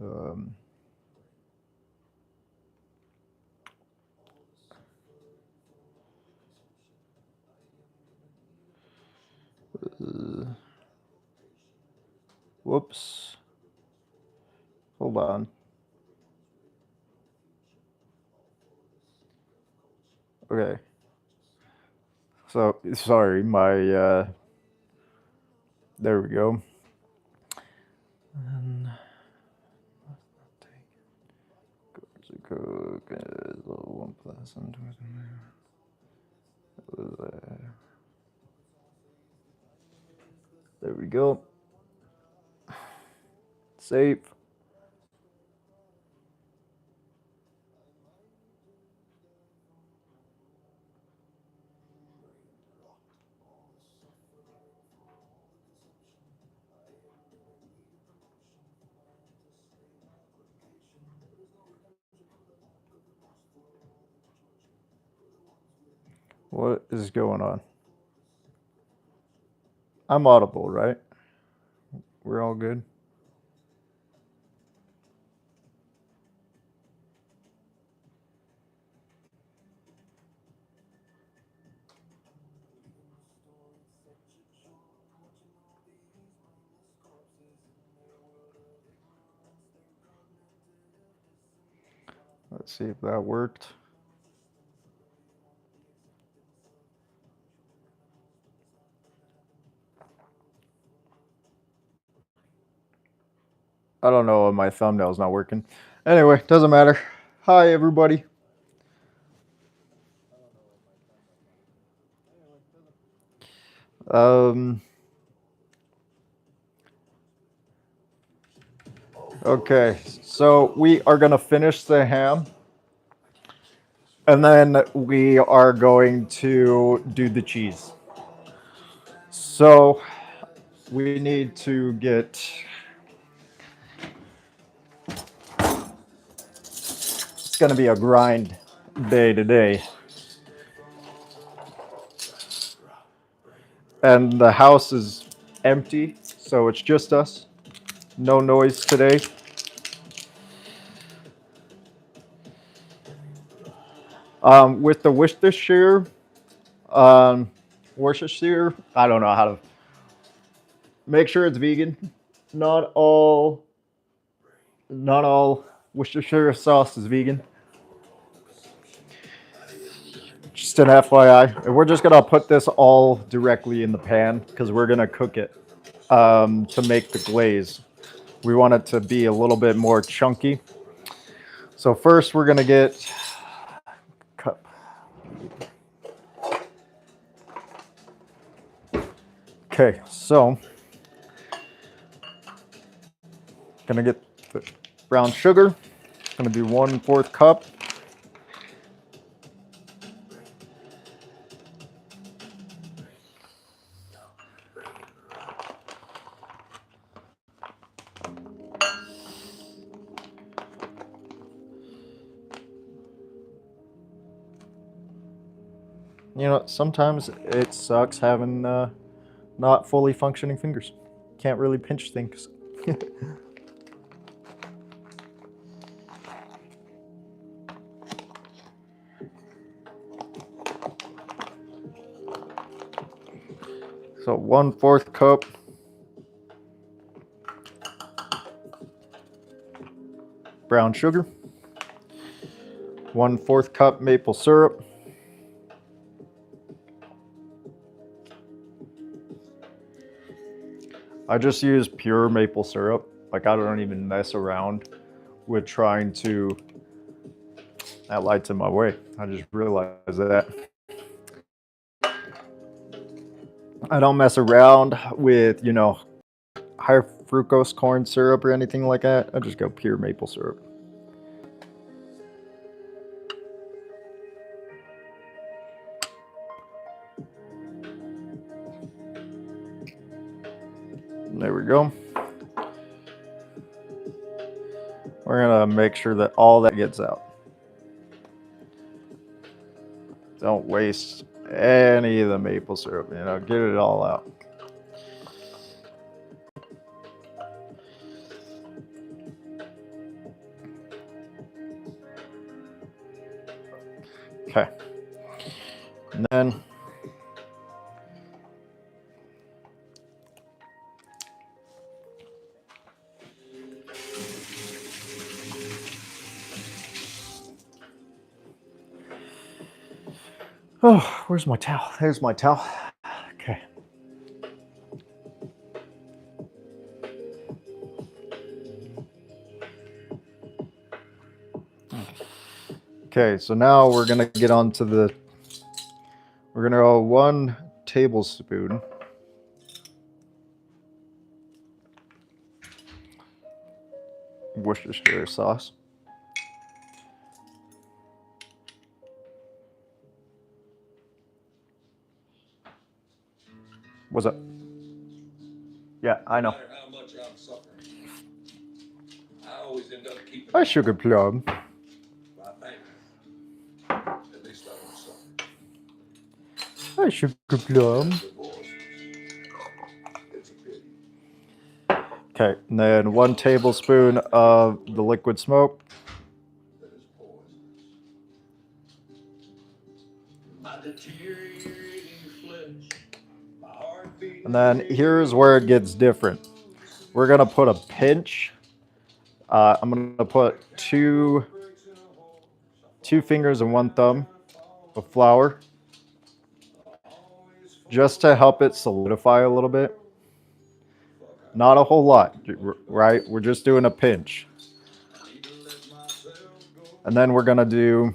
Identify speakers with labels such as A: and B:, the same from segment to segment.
A: Um, uh, whoops. Hold on. Okay. So sorry, my there we go. And to cook is 1 plus there we go. Save. What is going on? I'm audible, right? We're all good. Let's see if that worked. I don't know if my thumbnail's not working. Anyway, doesn't matter. Hi, everybody. Um, okay, so we are going to finish the ham. And then we are going to do the cheese. So we need to get. It's going to be a grind day today. And the house is empty, so it's just us. No noise today. With the Worcestershire, I don't know how to make sure it's vegan. Not all, not all Worcestershire sauce is vegan. Just an FYI. And we're just gonna put this all directly in the pan because we're gonna cook it to make the glaze. We want it to be a little bit more chunky. So first we're gonna get cup. Okay, so gonna get the brown sugar. Gonna do 1/4 cup. You know, sometimes it sucks having not fully functioning fingers. Can't really pinch things. So 1/4 cup. Brown sugar. 1/4 cup maple syrup. I just use pure maple syrup. Like I don't even mess around with trying to. That light's in my way. I just realized that. I don't mess around with, high fructose corn syrup or anything like that. I just go pure maple syrup. There we go. We're gonna make sure that all that gets out. Don't waste any of the maple syrup, get it all out. Okay. And then oh, where's my towel? There's my towel. Okay. Okay, so now we're gonna get on to the. We're gonna go 1 tablespoon Worcestershire sauce. What's up? Yeah, I know.
B: How much I'm suffering, I always end up keeping
A: Hi, sugar plum.
B: my family. At least I don't suffer.
A: Hi, sugar plum.
B: Divorce. It's a pity.
A: Okay, and then 1 tablespoon of the liquid smoke.
B: That is poisonous. My deteriorating flesh. My heartbeat.
A: And then here's where it gets different. We're gonna put a pinch. I'm gonna put two fingers and 1 thumb of flour, just to help it solidify a little bit. Not a whole lot, right? We're just doing a pinch. And then we're gonna do.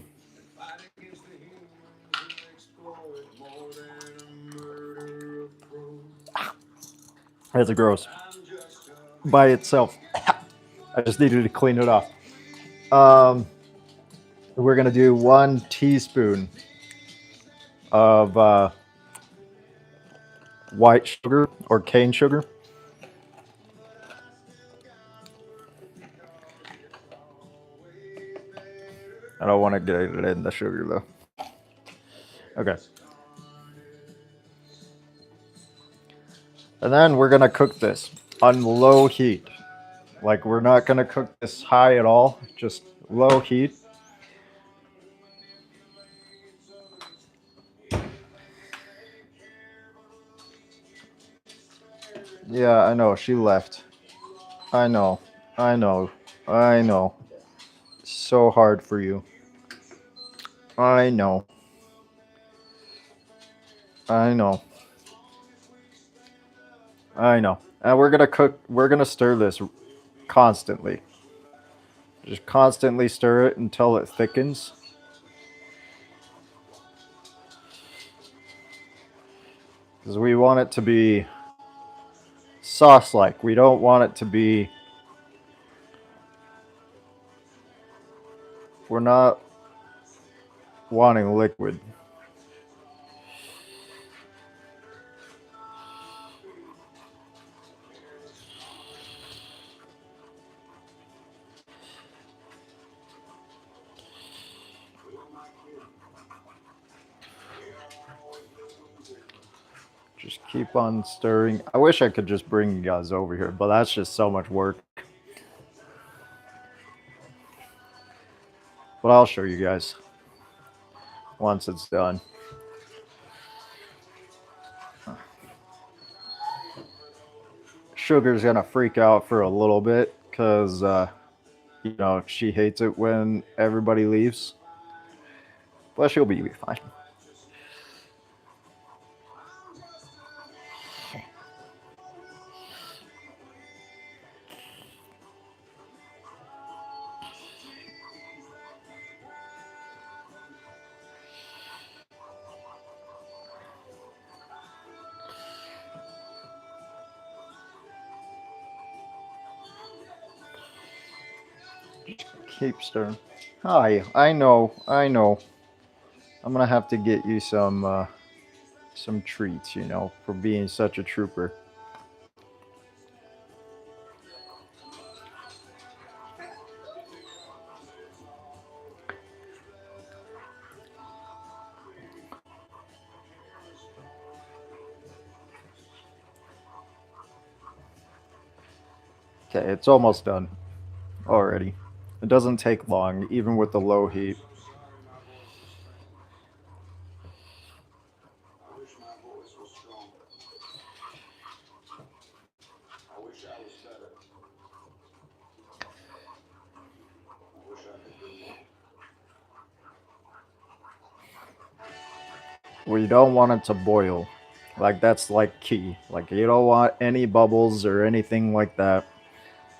A: That's gross by itself. I just needed to clean it off. We're gonna do 1 teaspoon of white sugar or cane sugar. I don't want to get it in the sugar though. Okay. And then we're gonna cook this on low heat. Like, we're not gonna cook this high at all, just low heat. Yeah, I know, she left. I know, I know, I know. So hard for you. I know. I know. I know. And we're gonna stir this constantly. Just constantly stir it until it thickens. Because we want it to be sauce-like. We don't want it to be. We're not wanting liquid. Just keep on stirring. I wish I could just bring you guys over here, but that's just so much work. But I'll show you guys once it's done. Sugar's gonna freak out for a little bit because, you know, she hates it when everybody leaves. But she'll be fine. Keep stirring. Hi, I know, I know. I'm gonna have to get you some treats, you know, for being such a trooper. Okay, it's almost done already. It doesn't take long, even with the low heat. We don't want it to boil. Like that's like key. Like you don't want any bubbles or anything like that.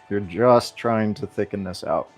A: You're just trying to thicken this out.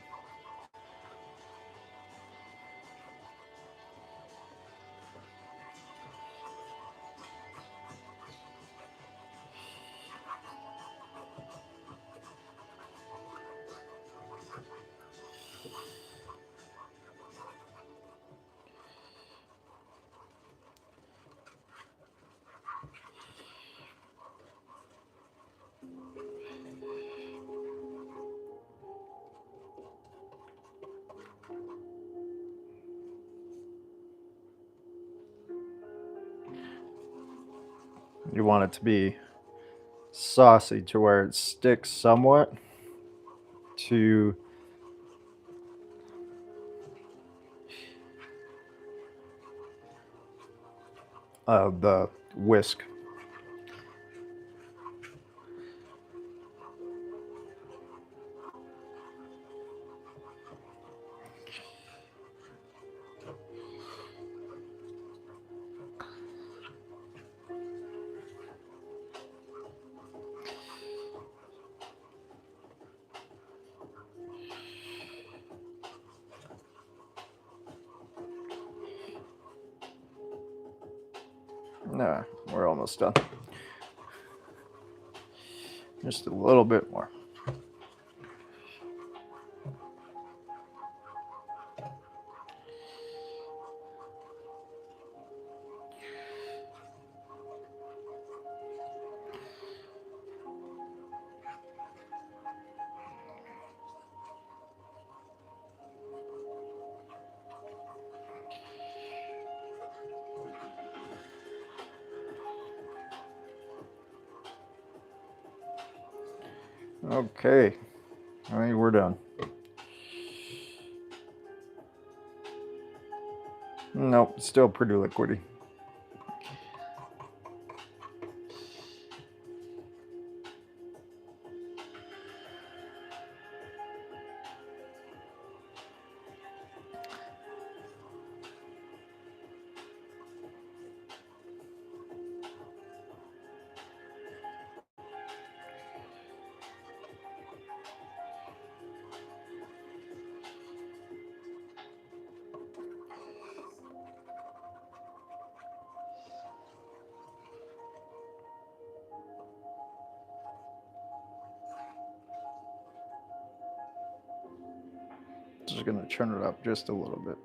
A: You want it to be saucy to where it sticks somewhat to the whisk. Nah, we're almost done. Just a little bit more. Okay, I think we're done. Nope, still pretty liquidy. Just gonna turn it up just a little bit.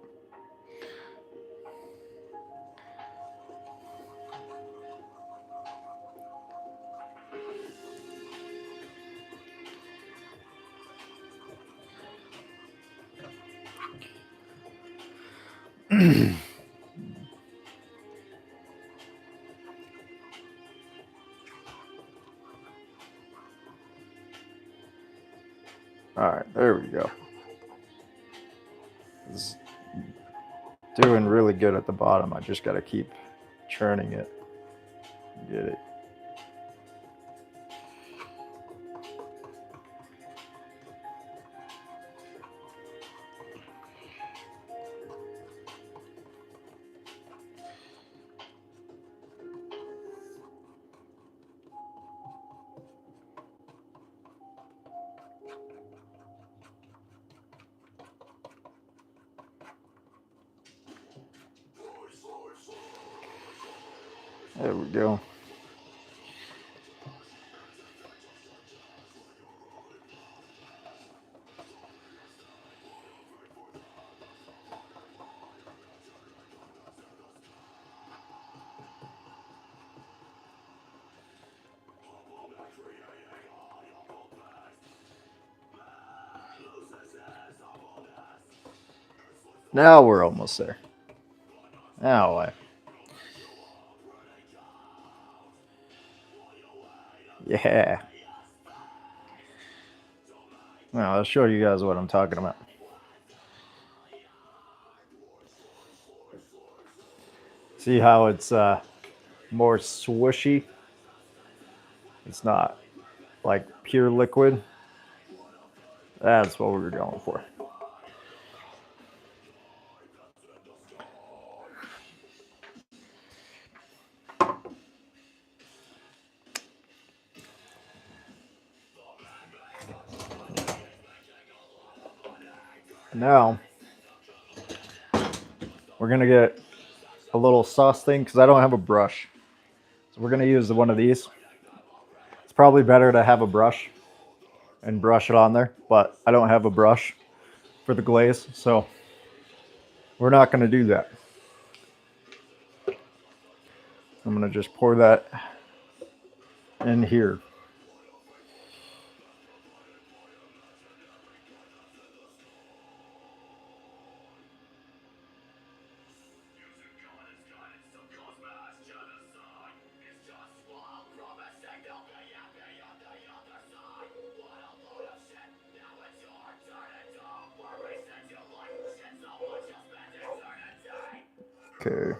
A: All right, there we go. It's doing really good at the bottom. I just gotta keep churning it. Get it. There we go. Now we're almost there. Now I. Yeah. Now I'll show you guys what I'm talking about. See how it's more swooshy? It's not like pure liquid. That's what we were going for. Now we're gonna get a little sauce thing because I don't have a brush. So we're gonna use one of these. It's probably better to have a brush and brush it on there, but I don't have a brush for the glaze, so we're not gonna do that. I'm gonna just pour that in here. Okay.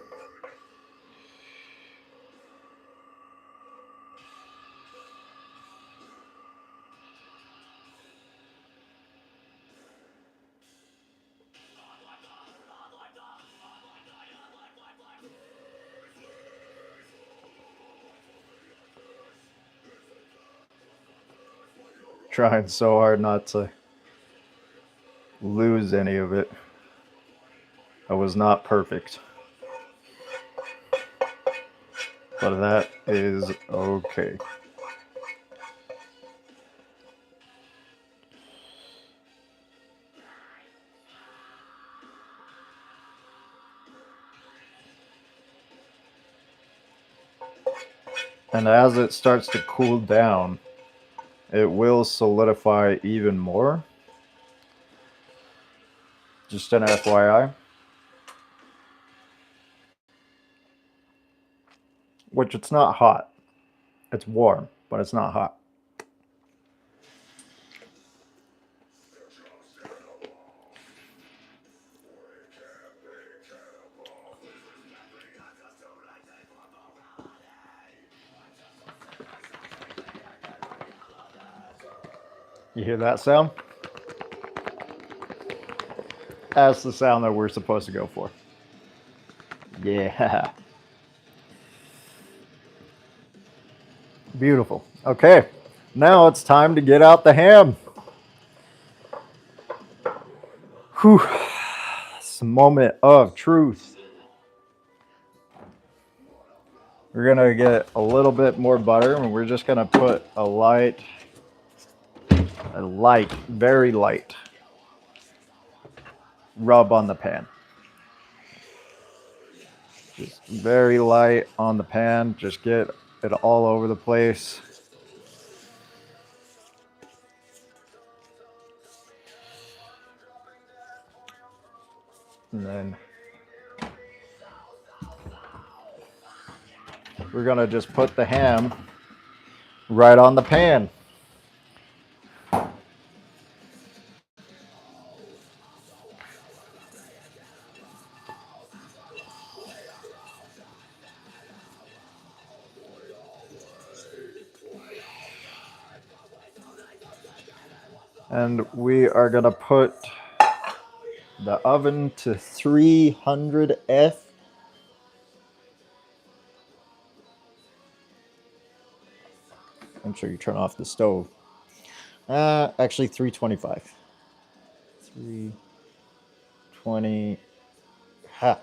A: Trying so hard not to lose any of it. I was not perfect. But that is okay. And as it starts to cool down, it will solidify even more. Just an FYI. Which it's not hot. It's warm, but it's not hot. You hear that sound? That's the sound that we're supposed to go for. Yeah. Beautiful. Okay, now it's time to get out the ham. Whew. It's a moment of truth. We're gonna get a little bit more butter and we're just gonna put a light, very light rub on the pan. Just very light on the pan. Just get it all over the place. And then we're gonna just put the ham right on the pan. And we are gonna put the oven to 300F. Make sure you turn off the stove. Actually 325. 320. Ha.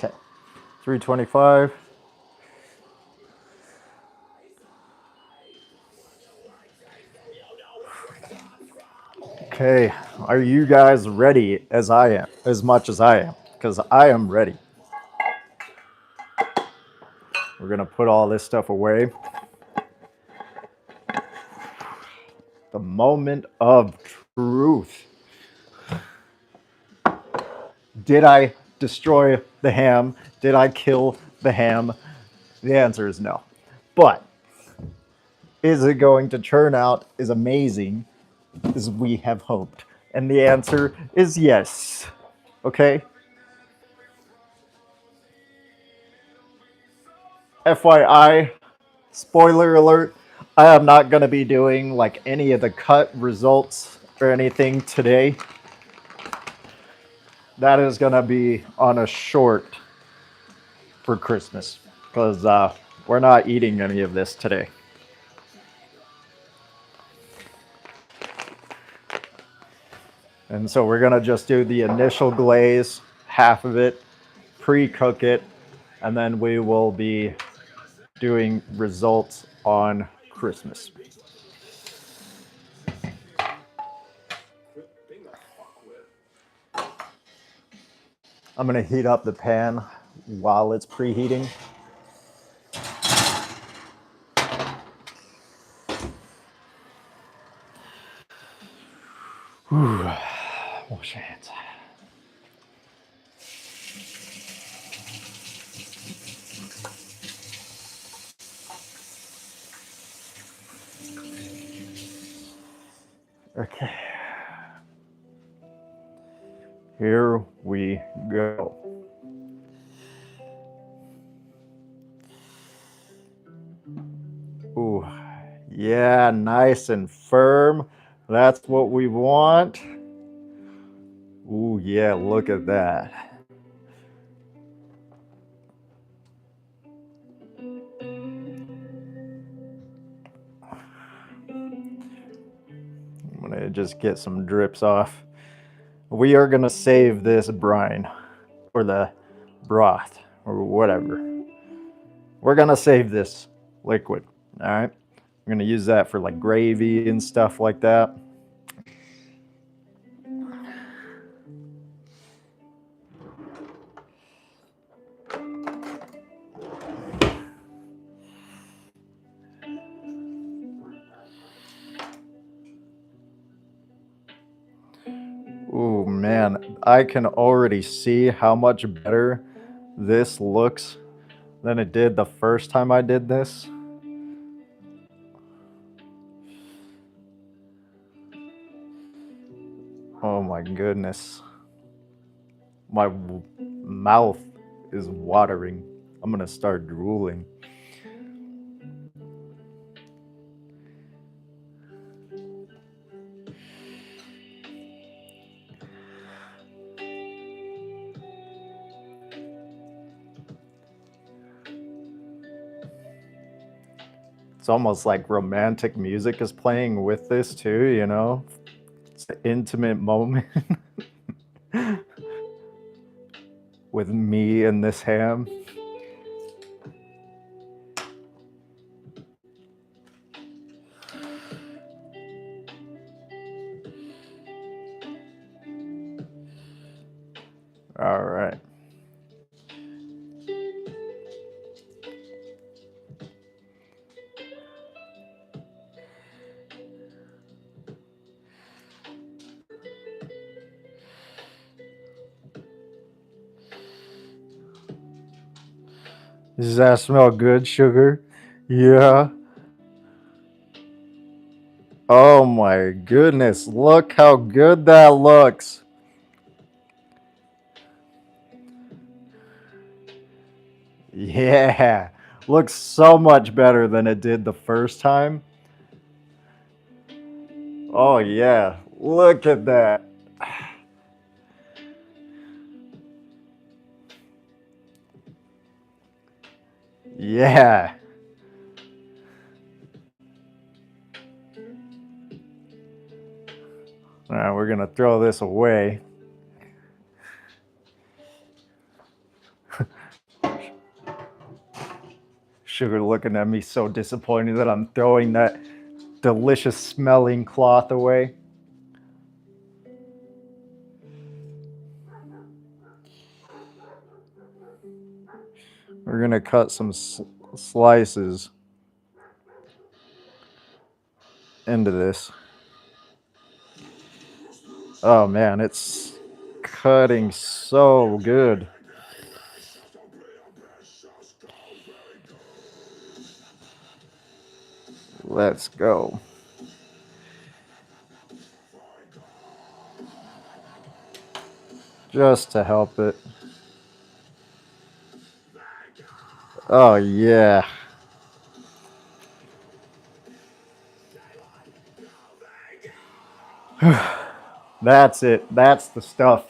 A: Okay. 325. Okay, are you guys ready as I am, as much as I am? Because I am ready. We're gonna put all this stuff away. The moment of truth. Did I destroy the ham? Did I kill the ham? The answer is no. But is it going to turn out as amazing as we have hoped? And the answer is yes. Okay? FYI, spoiler alert, I am not going to be doing like any of the cut results or anything today. That is going to be on a short for Christmas. because we're not eating any of this today. And so we're gonna just do the initial glaze, half of it, pre-cook it, and then we will be doing results on Christmas. I'm gonna heat up the pan while it's preheating. Whew. Wash your hands. Okay. Here we go. Ooh, yeah, nice and firm. That's what we want. Ooh, yeah, look at that. I'm gonna just get some drips off. We are gonna save this brine or the broth or whatever. We're gonna save this liquid. All right. We're gonna use that for like gravy and stuff like that. Ooh, man, I can already see how much better this looks than it did the first time I did this. Oh my goodness. My mouth is watering. I'm gonna start drooling. It's almost like romantic music is playing with this too, you know? It's an intimate moment with me and this ham. All right. Does that smell good, sugar? Yeah. Oh my goodness, look how good that looks. Yeah, looks so much better than it did the first time. Oh yeah, look at that. Yeah. All right, we're gonna throw this away. Sugar looking at me so disappointed that I'm throwing that delicious smelling cloth away. We're gonna cut some slices into this. Oh man, it's cutting so good. Let's go. Just to help it. Oh yeah. That's it. That's the stuff.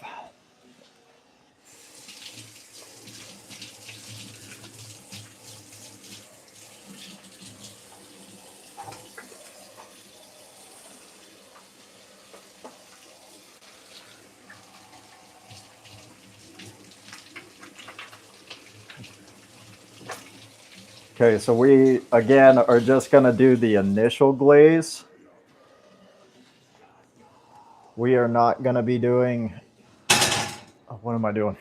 A: Okay, so we again are just gonna do the initial glaze. We are not gonna be doing, oh, what am I doing?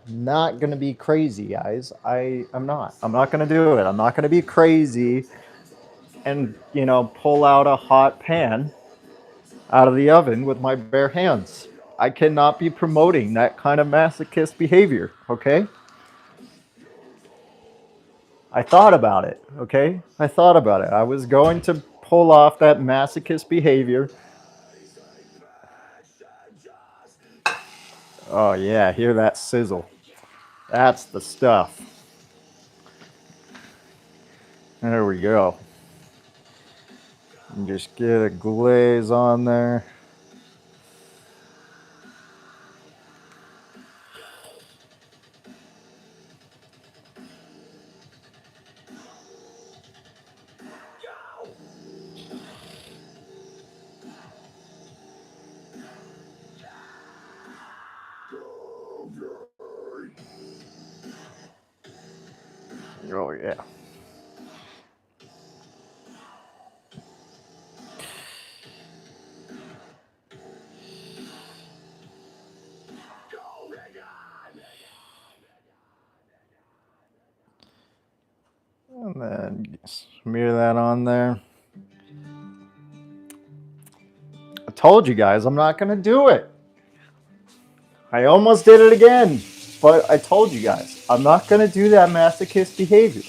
A: Not gonna be crazy, guys. I'm not. I'm not gonna do it. I'm not gonna be crazy and, you know, pull out a hot pan out of the oven with my bare hands. I cannot be promoting that kind of masochist behavior, okay? I thought about it, okay? I thought about it. I was going to pull off that masochist behavior. Oh, yeah, hear that sizzle. That's the stuff. There we go. And just get a glaze on there. Oh, yeah. And then smear that on there. I told you guys I'm not going to do it. I almost did it again, but I told you guys I'm not going to do that masochist behavior.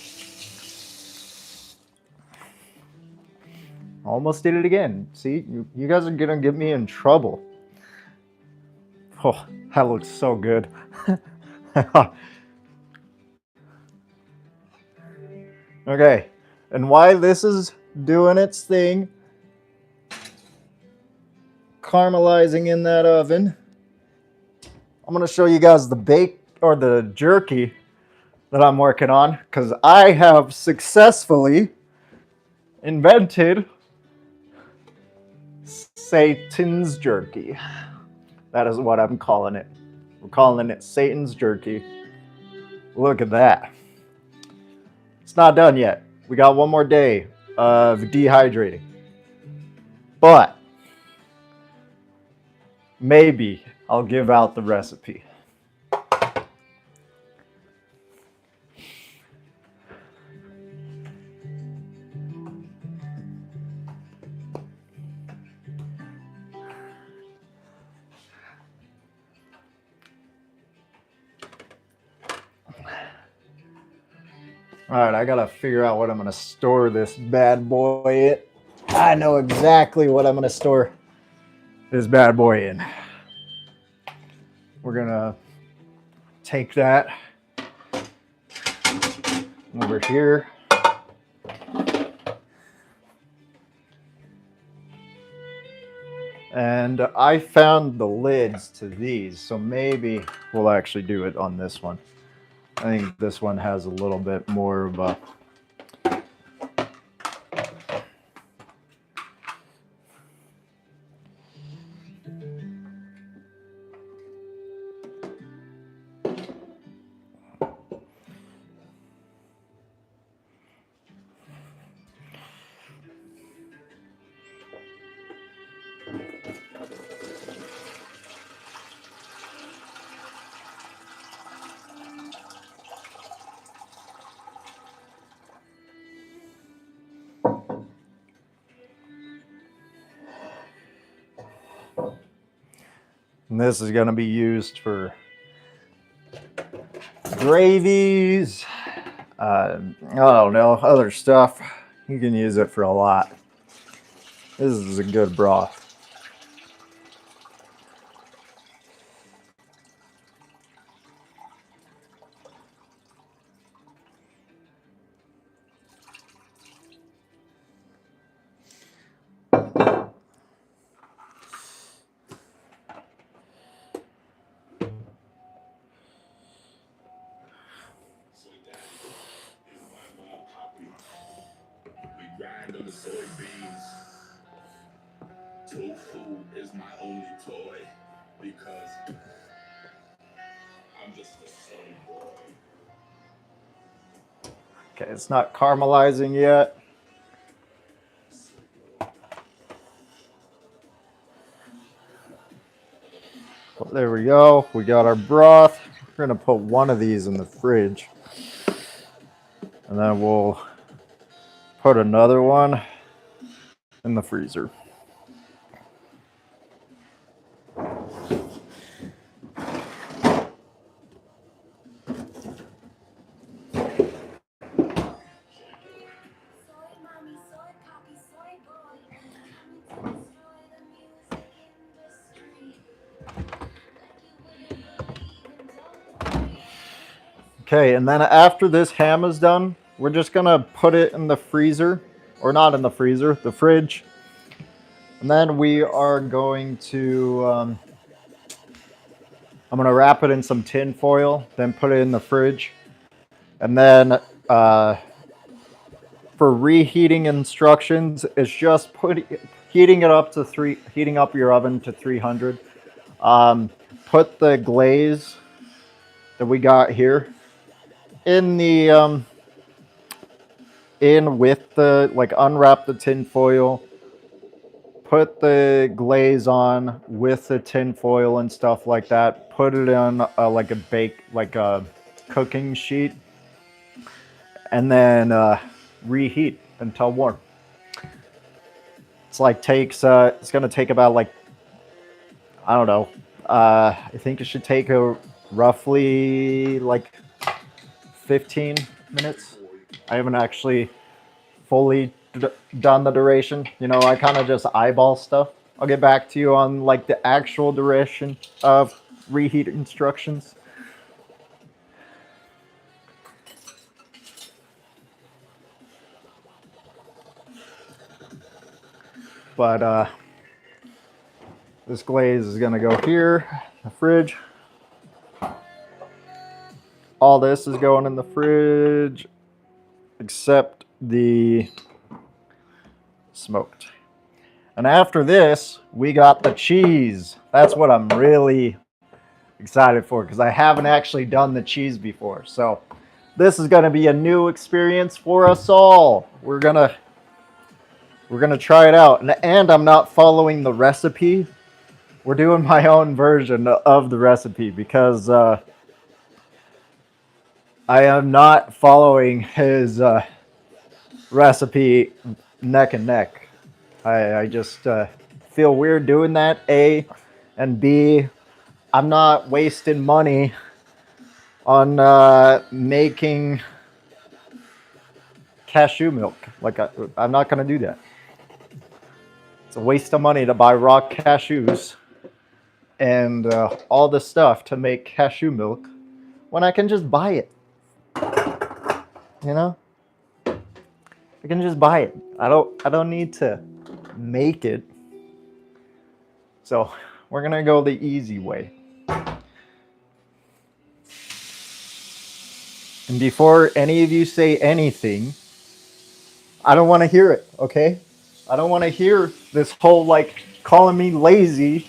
A: Almost did it again. See, you guys are going to get me in trouble. Oh, that looks so good. Okay, and while this is doing its thing, caramelizing in that oven, I'm going to show you guys the bake or the jerky that I'm working on, because I have successfully invented Satan's jerky. That is what I'm calling it. We're calling it Satan's jerky. Look at that. It's not done yet. We got one more day of dehydrating. But maybe I'll give out the recipe. All right, I gotta figure out what I'm gonna store this bad boy in. I know exactly what I'm gonna store this bad boy in. We're gonna take that over here. And I found the lids to these, so maybe we'll actually do it on this one. I think this one has a little bit more of a and this is going to be used for gravies, I don't know, other stuff. You can use it for a lot. This is a good broth.
B: Grind on the soybeans. Tofu is my only toy because I'm just a soy boy.
A: Okay, it's not caramelizing yet. Well, there we go. We got our broth. We're going to put one of these in the fridge. And then we'll put another one in the freezer. Okay, and then after this ham is done, we're just gonna put it in the freezer, or not in the freezer, the fridge. And then we are going to, I'm gonna wrap it in some tin foil, then put it in the fridge. And then for reheating instructions, it's just heating up your oven to 300. Put the glaze that we got here in the in with the, like, unwrap the tin foil, put the glaze on with the tin foil and stuff like that, put it on like a cooking sheet, and then reheat until warm. It's gonna take about, like, I don't know, I think it should take a roughly like 15 minutes. I haven't actually fully done the duration. You know, I kind of just eyeball stuff. I'll get back to you on, like, the actual duration of reheat instructions. But this glaze is gonna go here, the fridge. All this is going in the fridge except the smoked. And after this, we got the cheese. That's what I'm really excited for, because I haven't actually done the cheese before. So this is going to be a new experience for us all. We're gonna try it out. And I'm not following the recipe. We're doing my own version of the recipe, because I am not following his recipe neck and neck. I just feel weird doing that, A, and B, I'm not wasting money on making cashew milk. Like, I'm not going to do that. It's a waste of money to buy raw cashews and all the stuff to make cashew milk when I can just buy it. You know? I can just buy it. I don't need to make it. So we're gonna go the easy way. And before any of you say anything, I don't want to hear it, okay? I don't want to hear this whole, like, calling me lazy.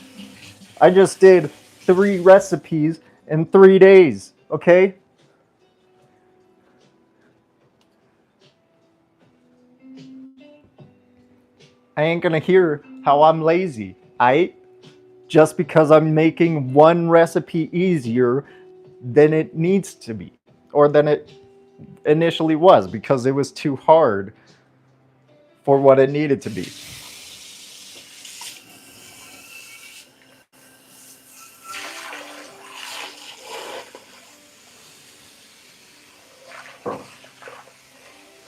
A: I just did 3 recipes in 3 days, okay? I ain't gonna hear how I'm lazy, aight? Just because I'm making one recipe easier than it needs to be, or than it initially was, because it was too hard for what it needed to be.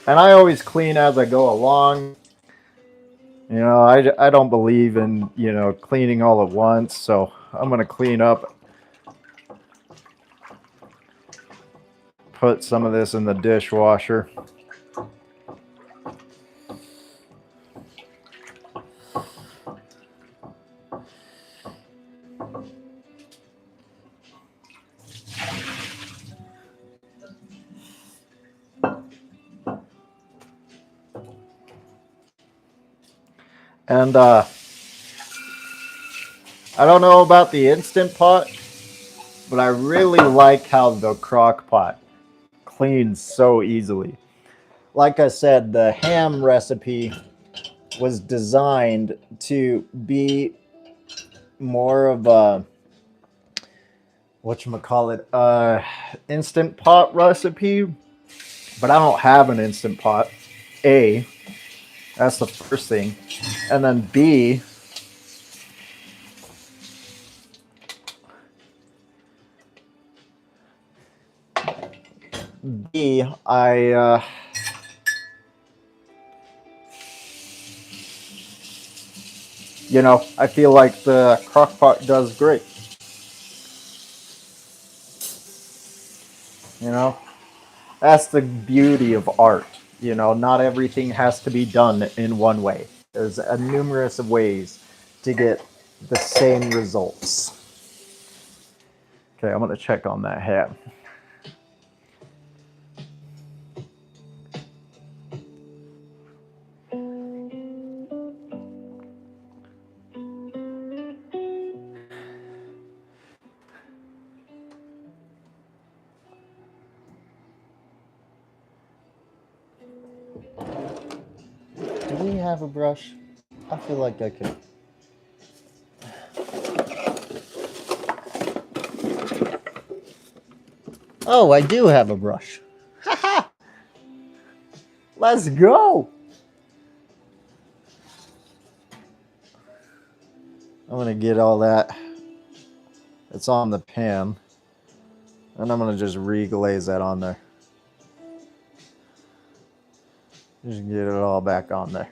A: And I always clean as I go along. You know, I don't believe in, you know, cleaning all at once, so I'm going to clean up. Put some of this in the dishwasher. And I don't know about the Instant Pot, but I really like how the crock pot cleans so easily. like I said, the ham recipe was designed to be more of a whatchamacallit, instant pot recipe, but I don't have an instant pot. A, that's the first thing. And then B, I feel like the crock pot does great. You know, that's the beauty of art. Not everything has to be done in one way. There's a numerous of ways to get the same results. Okay, I'm gonna check on that ham. Do we have a brush? I feel like I could. Oh, I do have a brush. Let's go. I'm gonna get all that. It's on the pan. And I'm gonna just reglaze that on there. Just get it all back on there.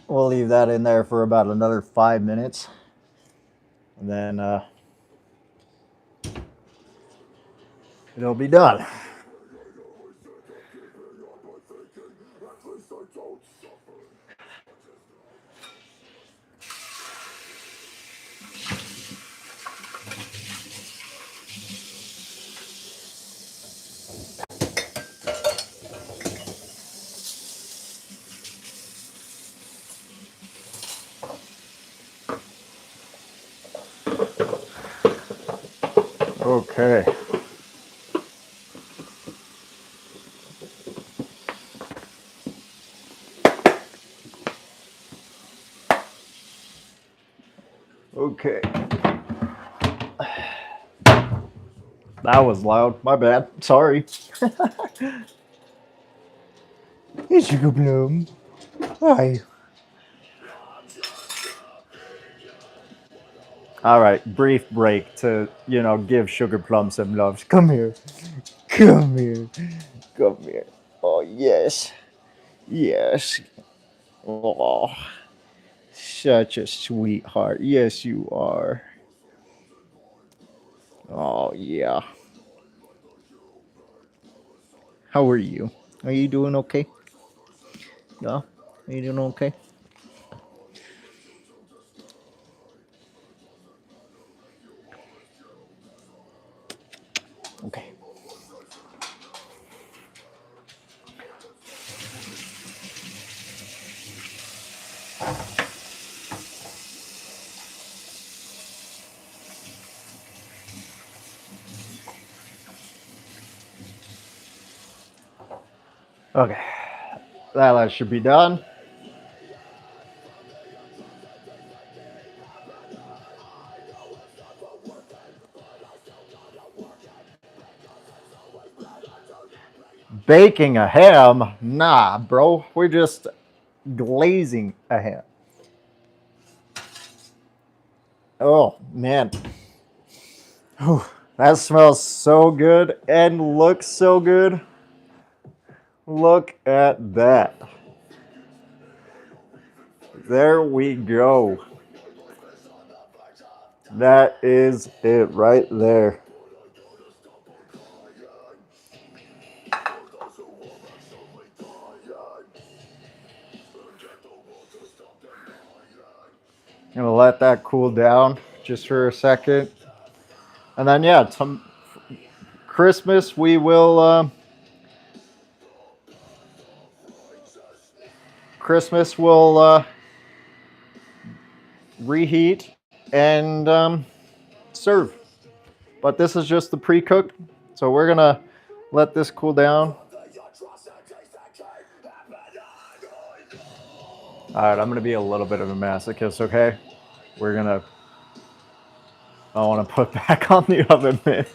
A: We'll leave that in there for about another 5 minutes. And then it'll be done. Okay. Okay. That was loud. My bad. Sorry. Hey, Sugar Bloom. Hi. All right, brief break to, give Sugar Plum some love. Come here. Come here. Come here. Oh, yes. Yes. Oh, such a sweetheart. Yes, you are. Oh, yeah. How are you? Are you doing okay? Yeah? Are you doing okay? Okay. Okay. That should be done. Baking a ham? Nah, bro. We're just glazing a ham. Oh, man. Whew. That smells so good and looks so good. Look at that. There we go. That is it right there. Gonna let that cool down just for a second. And then, yeah, Christmas, we will, Christmas will reheat and serve. But this is just the pre-cooked. So we're gonna let this cool down. All right, I'm gonna be a little bit of a masochist, okay? We're gonna, I wanna put back on the oven mitt.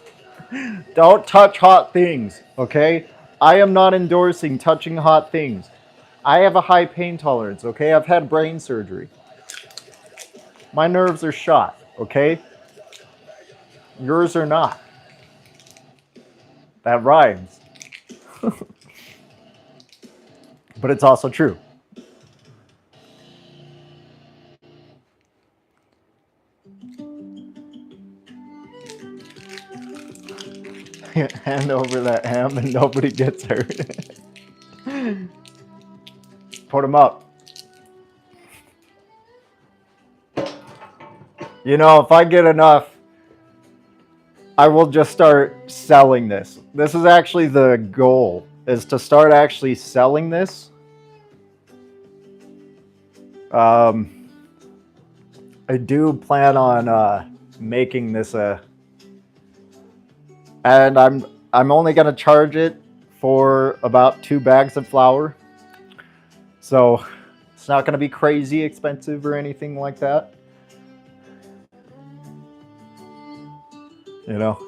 A: Don't touch hot things, okay? I am not endorsing touching hot things. I have a high pain tolerance, okay? I've had brain surgery. My nerves are shot, okay? Yours are not. That rhymes. But it's also true. Hand over that ham and nobody gets hurt. Put them up. You know, if I get enough, I will just start selling this. This is actually the goal, is to start actually selling this. I do plan on making this and I'm only gonna charge it for about 2 bags of flour. So it's not gonna be crazy expensive or anything like that. You know.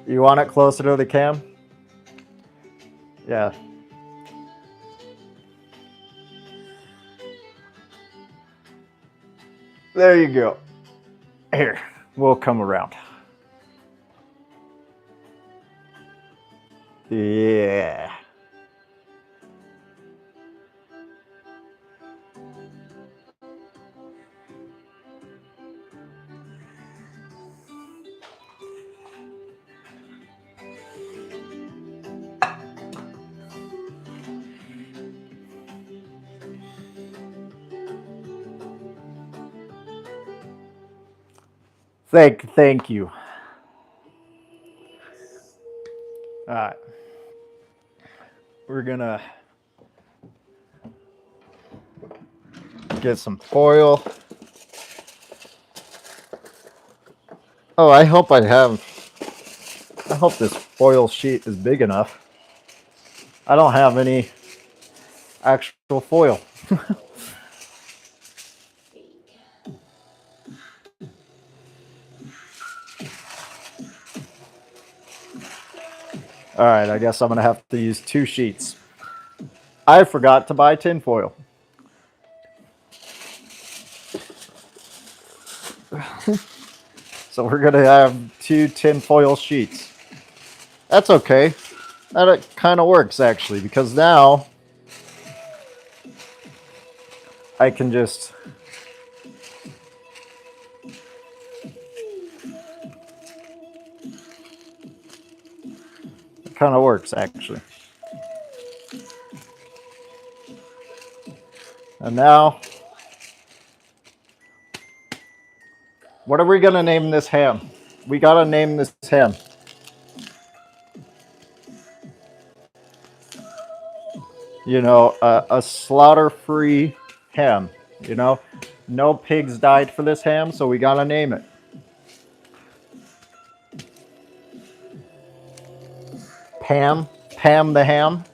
A: You want it closer to the cam? Yeah. There you go. Here, we'll come around. Yeah. Thank you. All right. We're gonna get some foil. Oh, I hope this foil sheet is big enough. I don't have any actual foil. All right, I guess I'm gonna have to use 2 sheets. I forgot to buy tin foil. So we're gonna have 2 tin foil sheets. That's okay. That kind of works actually, because now I can just kind of works actually. And now, what are we gonna name this ham? We gotta name this ham. You know, a slaughter-free ham. You know, no pigs died for this ham, so we gotta name it. Pam the ham.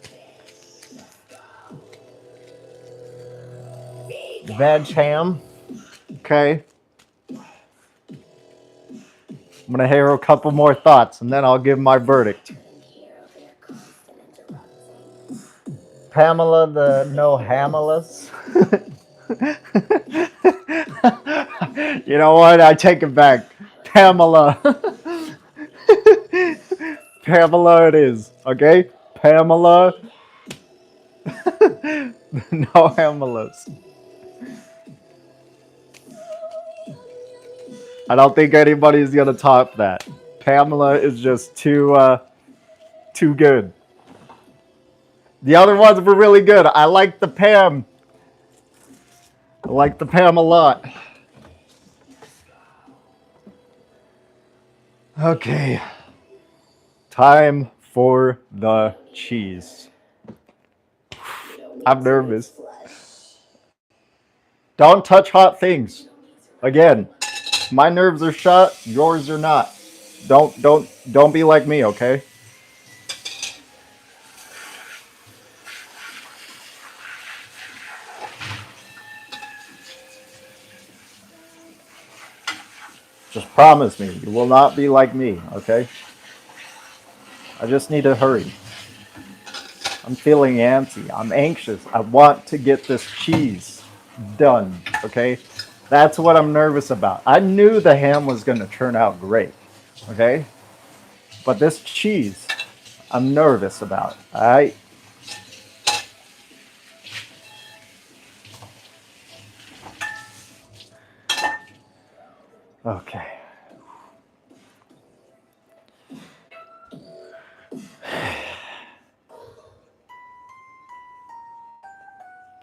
A: Veg ham. Okay. I'm gonna hear a couple more thoughts and then I'll give my verdict. Pamela the no Hamalas. You know what? I take it back. Pamela. Pamela it is. Okay? Pamela. No Hamalas. I don't think anybody's gonna top that. Pamela is just too good. The other ones were really good. I like the Pam. I like the Pam a lot. Okay. Time for the cheese. I'm nervous. Don't touch hot things. Again, my nerves are shot, yours are not. Don't be like me, okay? Just promise me you will not be like me, okay? I just need to hurry. I'm feeling antsy. I'm anxious. I want to get this cheese done, okay? That's what I'm nervous about. I knew the ham was going to turn out great, okay? But this cheese, I'm nervous about, all right? Okay.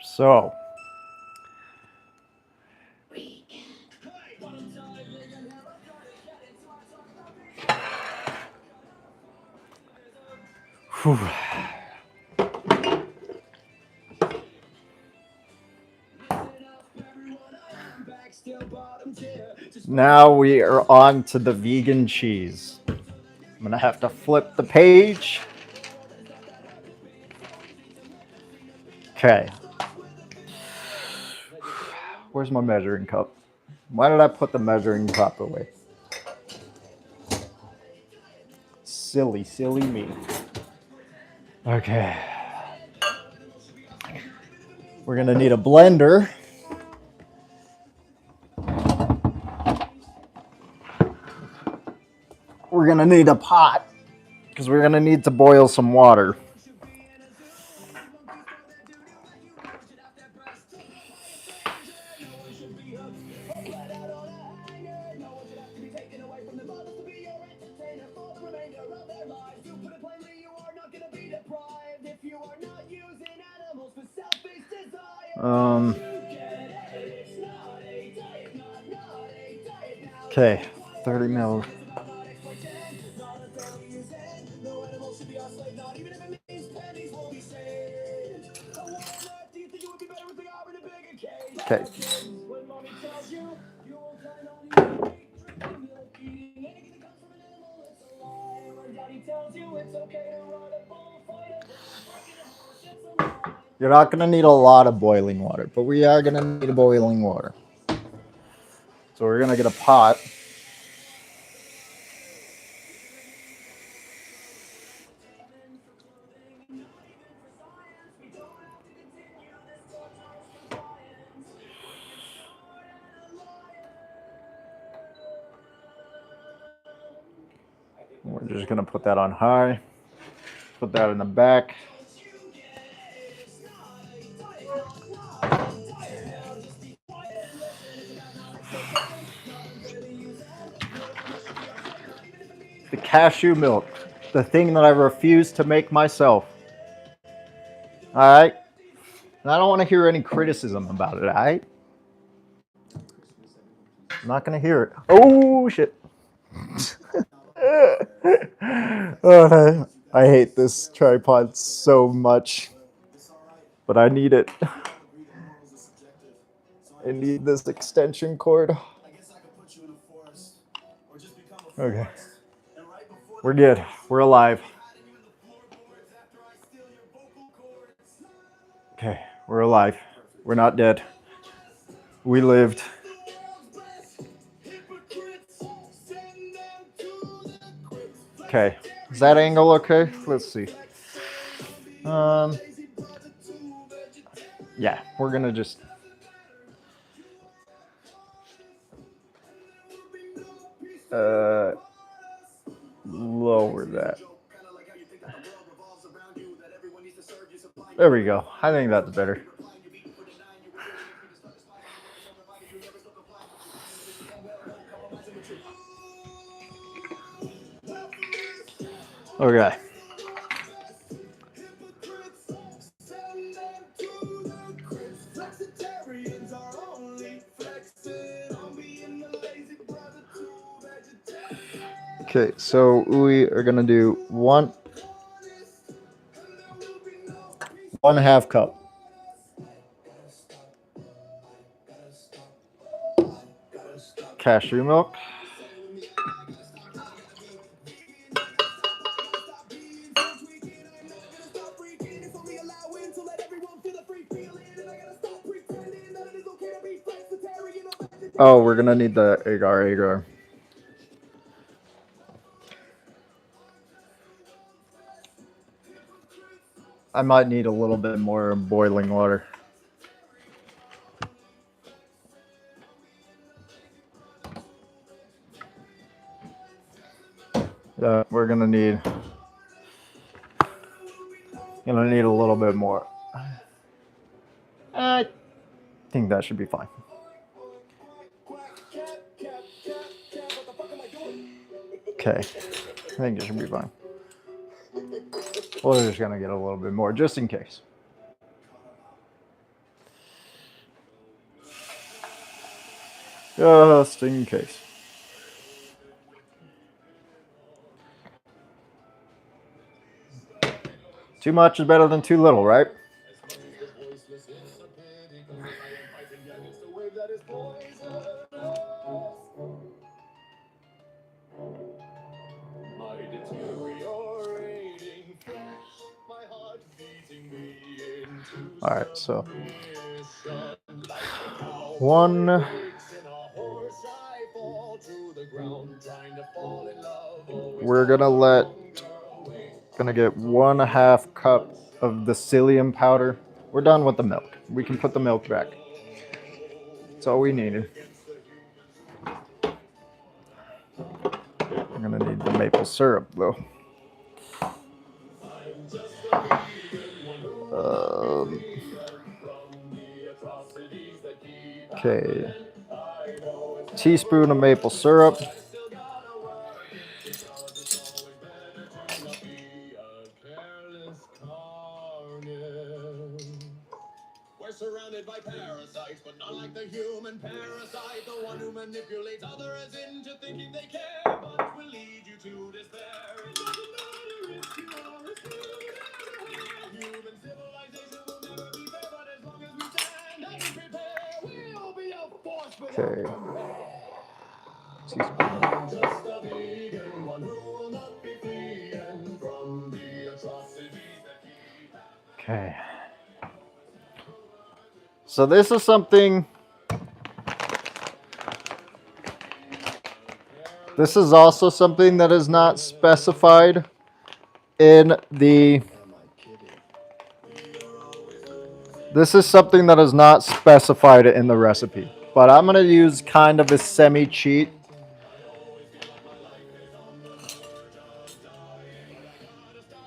A: So, whew. Now we are on to the vegan cheese. I'm gonna have to flip the page. Okay. Where's my measuring cup? Why did I put the measuring cup away? Silly, silly me. Okay. We're gonna need a blender. We're gonna need a pot because we're gonna need to boil some water. Okay, 30 mil. Okay. You're not going to need a lot of boiling water, but we are going to need boiling water. So we're going to get a pot. We're just going to put that on high. Put that in the back. The cashew milk, the thing that I refuse to make myself. All right? And I don't want to hear any criticism about it, all right? I'm not going to hear it. Oh, shit. Oh, I hate this tripod so much, but I need it. I need this extension cord. Okay. We're good. We're alive. Okay, we're alive. We're not dead. We lived. Okay. Is that angle okay? Let's see. Yeah, we're gonna just lower that. There we go. I think that's better. Okay. Okay, so we are gonna do one half cup. Cashew milk. Oh, we're gonna need the agar. I might need a little bit more boiling water. We're gonna need a little bit more. I think that should be fine. Okay, I think it should be fine. We're just gonna get a little bit more just in case. Just in case. Too much is better than too little, right? All right, so one. We're gonna get 1/2 cup of the psyllium powder. We're done with the milk. We can put the milk back. That's all we needed. I'm gonna need the maple syrup though. Okay. Teaspoon of maple syrup.
C: We're surrounded by parasites, but not like the human parasite, the one who manipulates others into thinking they care, but will lead you to despair. It doesn't matter if you are a human civilization will never be fair, but as long as we stand and prepare, we'll be a force without compare. I'm just a vegan, one who will not be fleeing from the atrocities that keep happening.
A: Okay. So this is something. This is also something that is not specified in the. This is something that is not specified in the recipe, but I'm gonna use kind of a semi-cheat.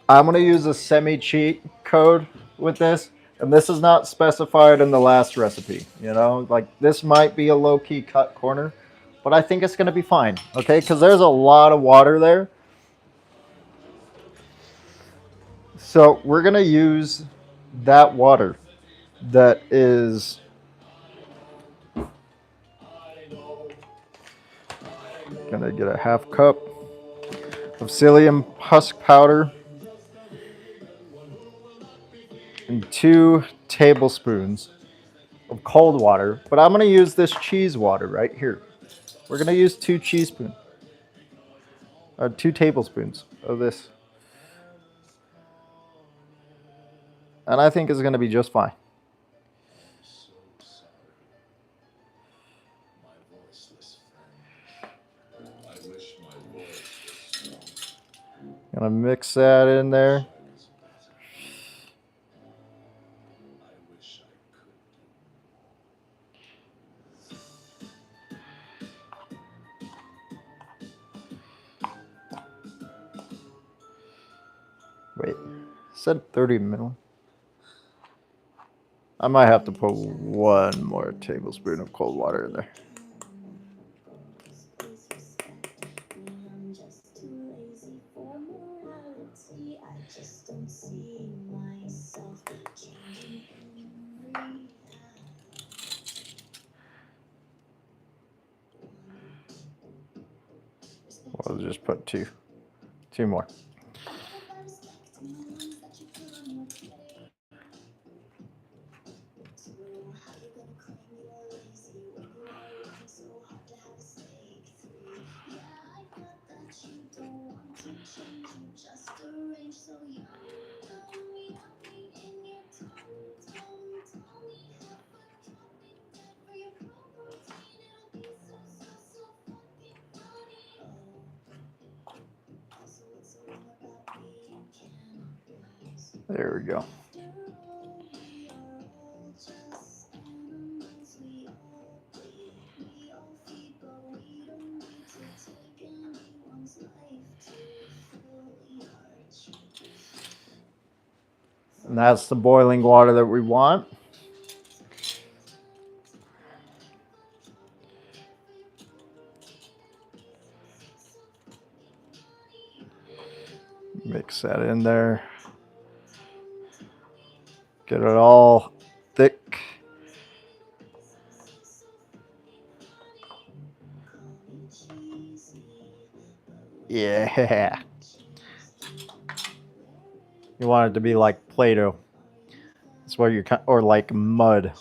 A: I'm gonna use a semi-cheat code with this, and this is not specified in the last recipe. You know, like this might be a low-key cut corner, but I think it's gonna be fine. Okay, because there's a lot of water there. So we're gonna use that water that is gonna get a 1/2 cup of psyllium husk powder and 2 tablespoons of cold water. But I'm gonna use this cheese water right here. We're gonna use 2 tablespoons of this, and I think it's gonna be just fine. Gonna mix that in there. Wait, it said 30 ml. I might have to put 1 more tablespoon of cold water in there. We'll just put two more. There we go. And that's the boiling water that we want. Mix that in there. Get it all thick. Yeah. You want it to be like Play-Doh. That's what you're, or like mud.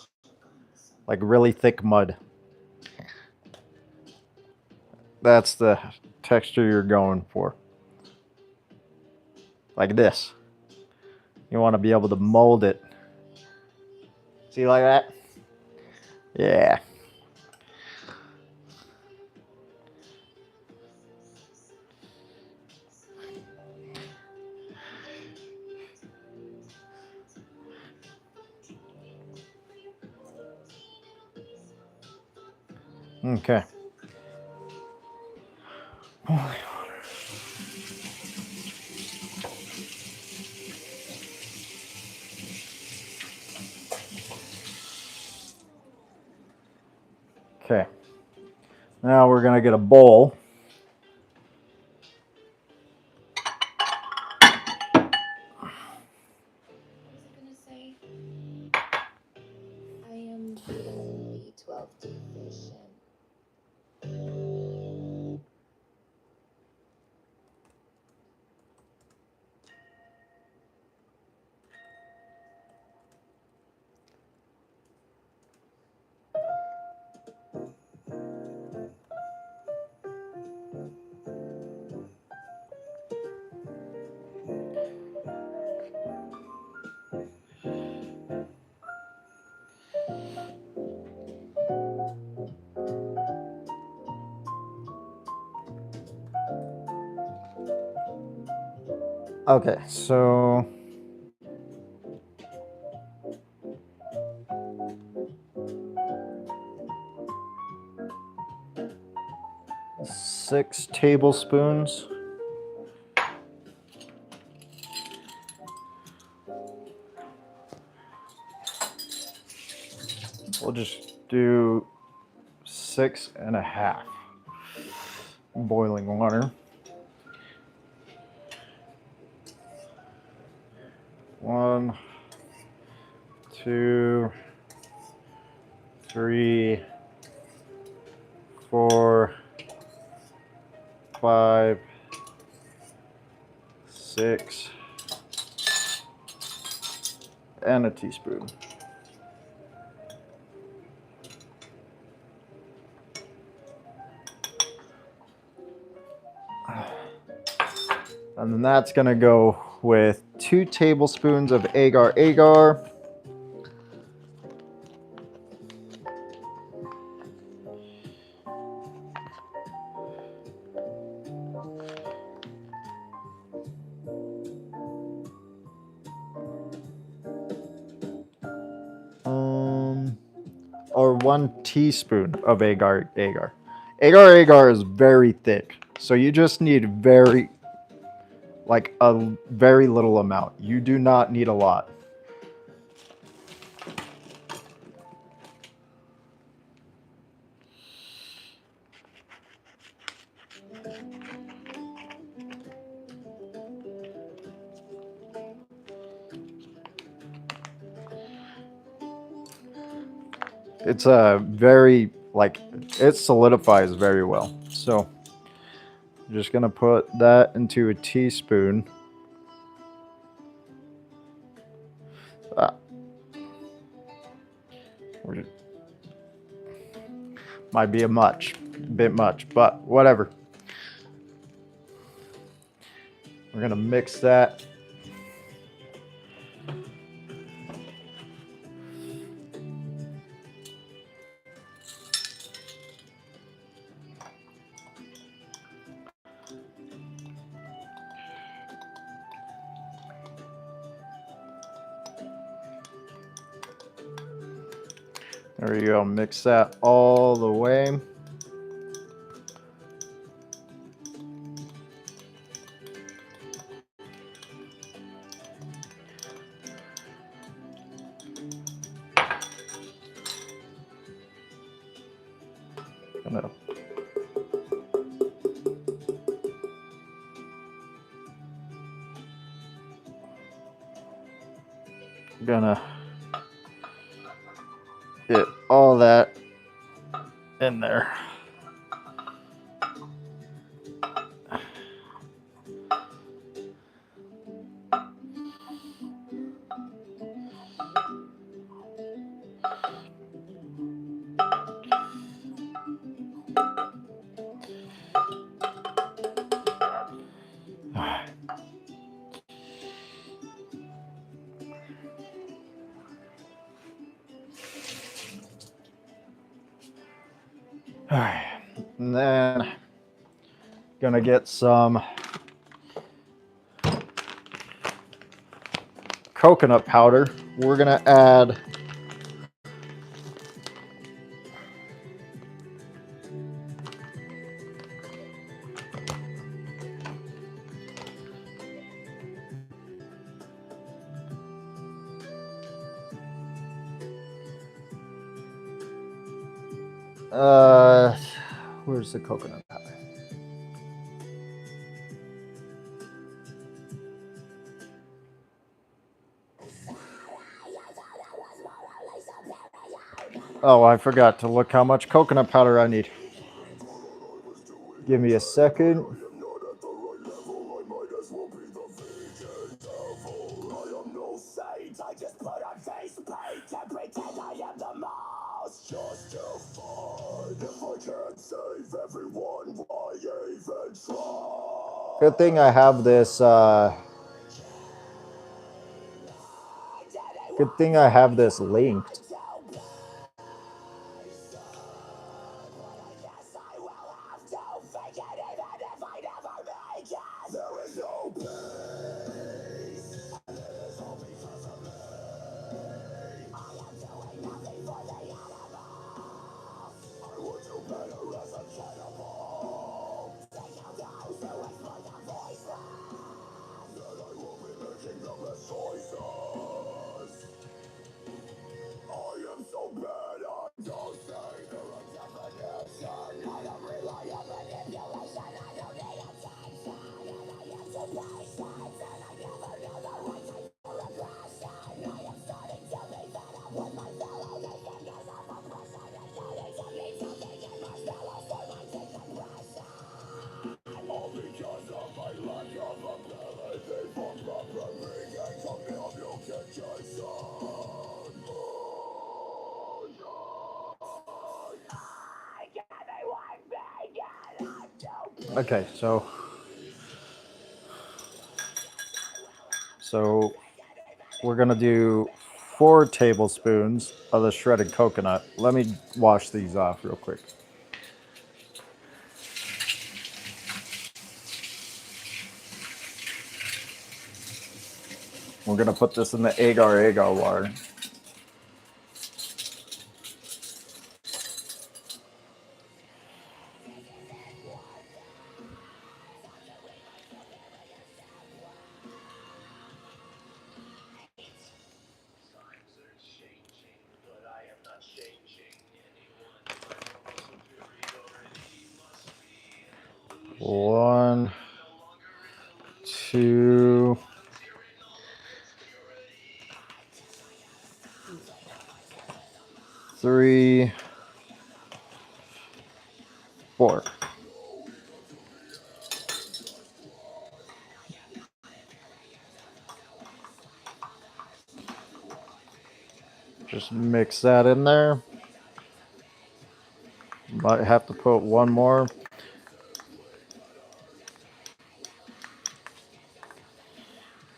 A: Like really thick mud. That's the texture you're going for. Like this. You want to be able to mold it. See, like that? Yeah. Okay. Okay. Now we're going to get a bowl.
D: B12 deficient.
A: Okay, so six tablespoons. We'll just do 6.5 boiling water. 1, 2, 3, 4, 5, 6, and a teaspoon. And then that's going to go with 2 tablespoons of agar-agar. Or 1 teaspoon of agar-agar. Agar-agar is very thick, so you just need a very little amount. You do not need a lot. It's a very, it solidifies very well. So Just gonna put that into a teaspoon. Might be a bit much, but whatever. We're gonna mix that. There you go, mix that all the way. Gonna get all that in there. All right, and then gonna get some coconut powder. We're gonna add where's the coconut powder? Oh, I forgot to look how much coconut powder I need. Give me a second.
C: I just put on face paint and pretend I am the most. Just to find if I can't save everyone, why even try?
A: Good thing I have this. Good thing I have this linked.
C: There is no peace, and it is all because of me. I am doing nothing for the animals. I would do better as a cannibal. Think of those who exploit the voiceless. Then I will be making the best choices. I am so bad, I don't say there is definition. I don't rely on manipulation, I don't need attention. And I am too patient, and I never know the right time for aggression. I am starting to be fed up with my fellow defenders of oppression. And starting to need something in marshmallows for my decompression. All because of my lack of ability for proper reading from communication.
A: Okay, so we're gonna do 4 tablespoons of the shredded coconut. Let me wash these off real quick. We're gonna put this in the agar water. One, two, three, 4. Just mix that in there. Might have to put one more.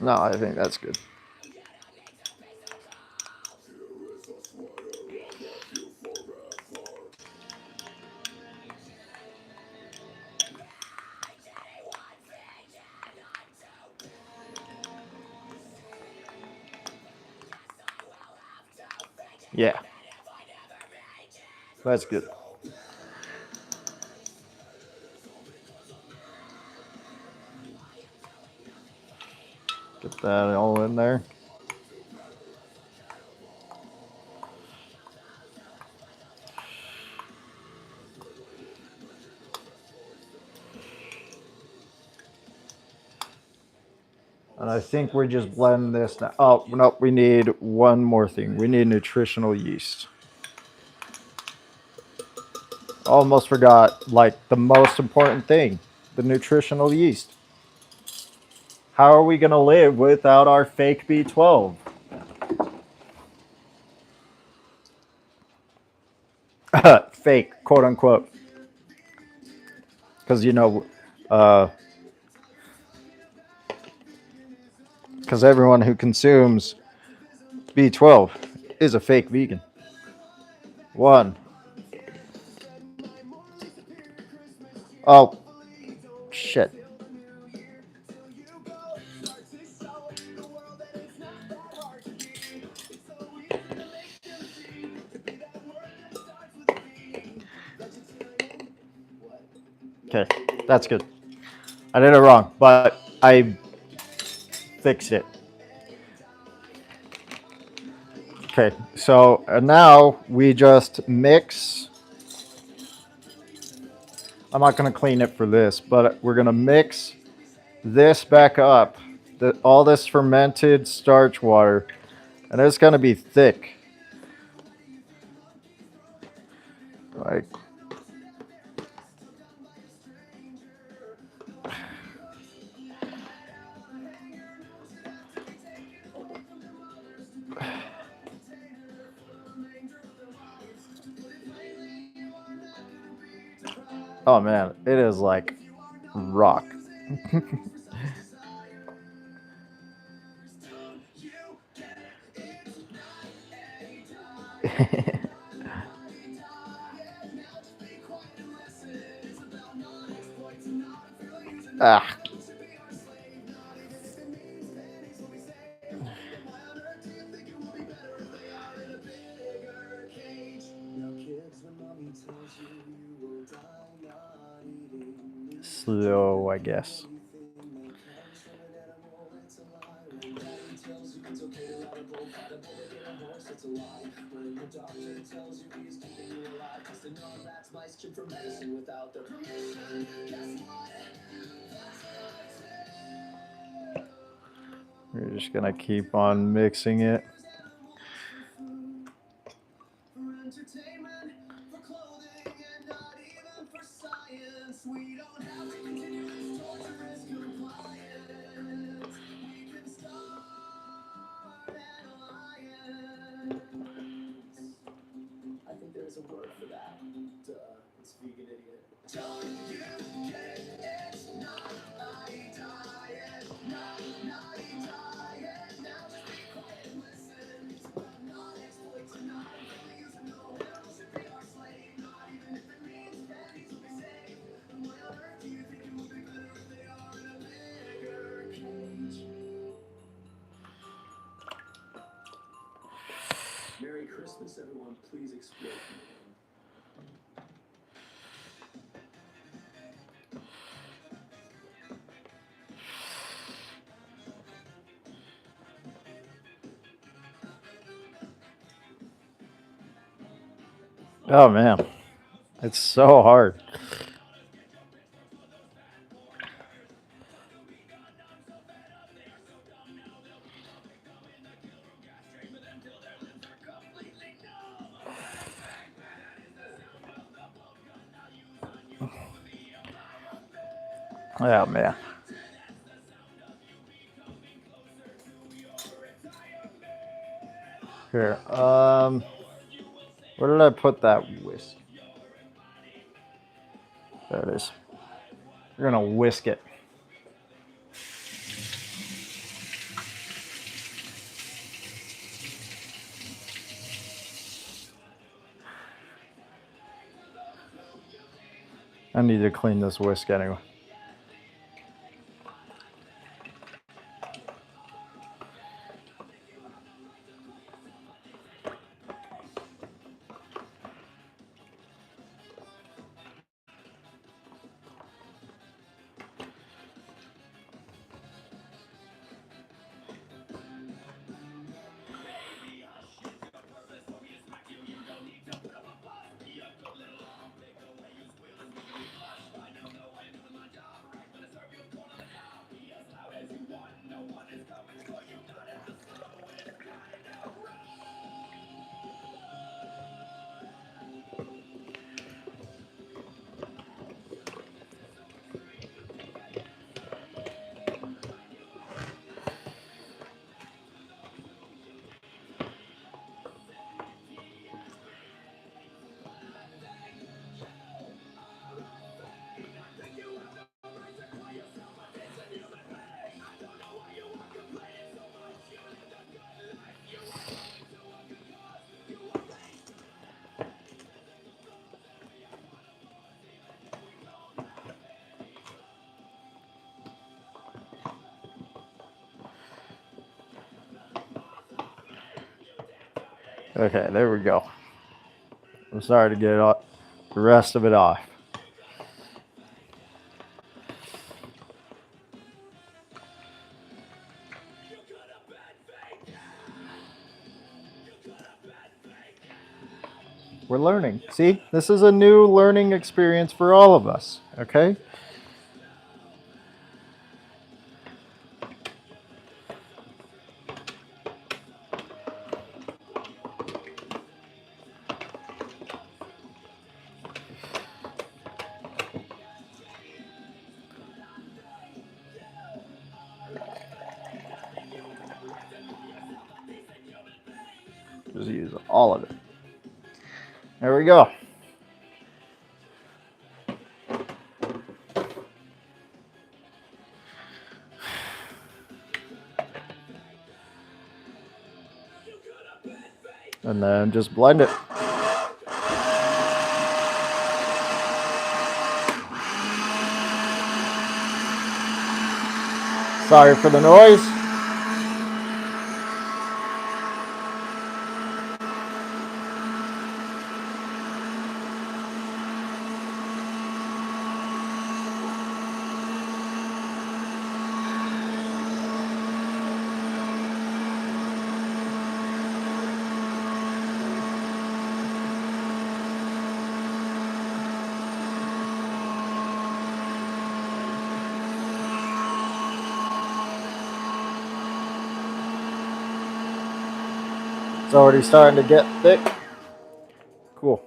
A: No, I think that's good. Yeah. That's good. Get that all in there. And I think we're just blending this now. Oh, no, we need one more thing. We need nutritional yeast. Almost forgot, like, the most important thing, the nutritional yeast. How are we going to live without our fake B12? Fake, quote unquote. Because, because everyone who consumes B12 is a fake vegan. One. Oh, shit. Okay, that's good. I did it wrong, but I fixed it. Okay, so now we just mix. I'm not going to clean it for this, but we're going to mix this back up. All this fermented starch water, and it's going to be thick. Like, oh man, it is like rock. Ah. Slow, I guess. We're just gonna keep on mixing it.
C: Merry Christmas, everyone. Please explain.
A: Oh man, it's so hard. Oh man. Here, where did I put that whisk? There it is. We're gonna whisk it. I need to clean this whisk anyway. Okay, there we go. I'm sorry to get the rest of it off. We're learning. See, this is a new learning experience for all of us, okay? Just use all of it. There we go. And then just blend it. Sorry for the noise. It's already starting to get thick. Cool.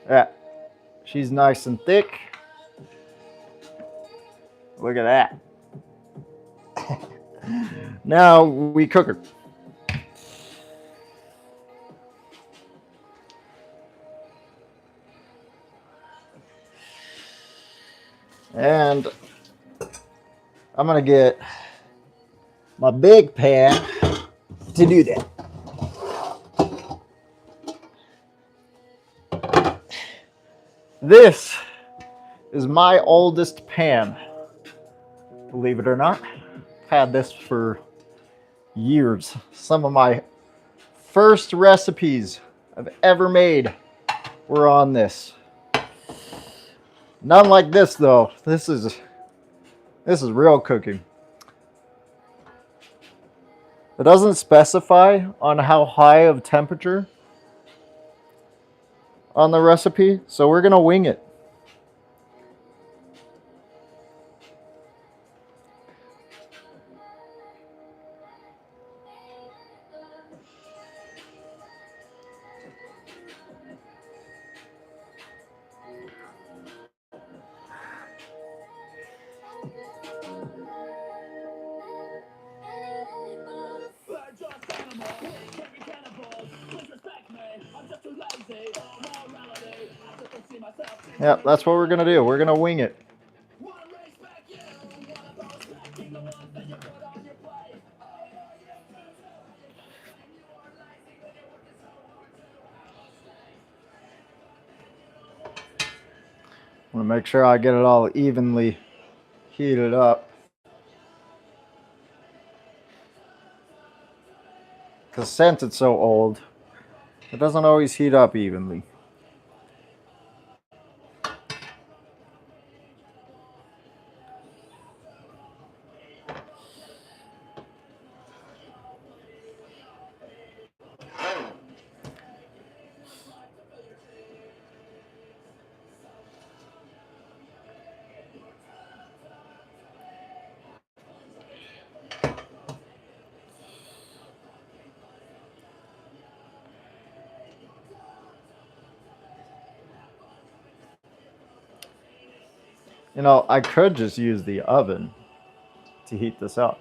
A: Yeah, she's nice and thick. Look at that. Now we cook her. And I'm gonna get my big pan to do that. This is my oldest pan, believe it or not. I've had this for years. Some of my first recipes I've ever made were on this. None like this though. This is real cooking. It doesn't specify on how high of temperature on the recipe, so we're gonna wing it. Yeah, that's what we're gonna do. We're gonna wing it. I want to make sure I get it all evenly heated up. Because since it's so old, it doesn't always heat up evenly. You know, I could just use the oven to heat this up.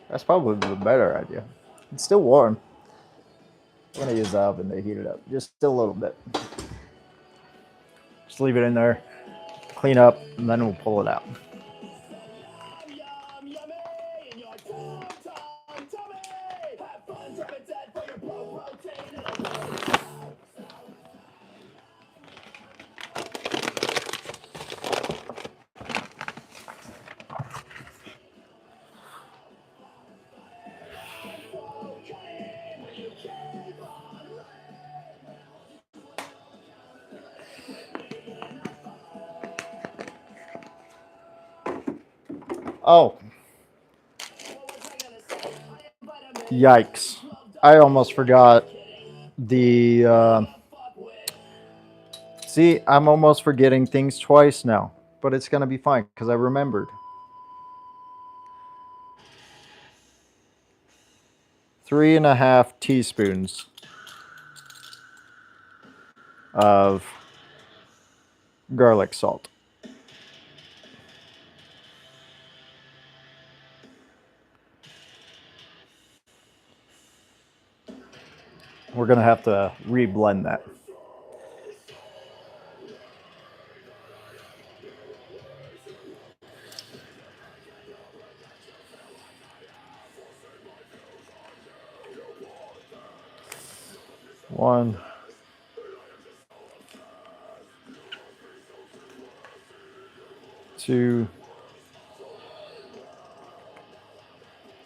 A: That's probably the better idea. It's still warm. I'm gonna use the oven to heat it up just a little bit. Just leave it in there, clean up, and then we'll pull it out. Oh, yikes. I almost forgot the. See, I'm almost forgetting things twice now, but it's going to be fine because I remembered. 3.5 teaspoons of garlic salt. We're going to have to re-blend that. One, two,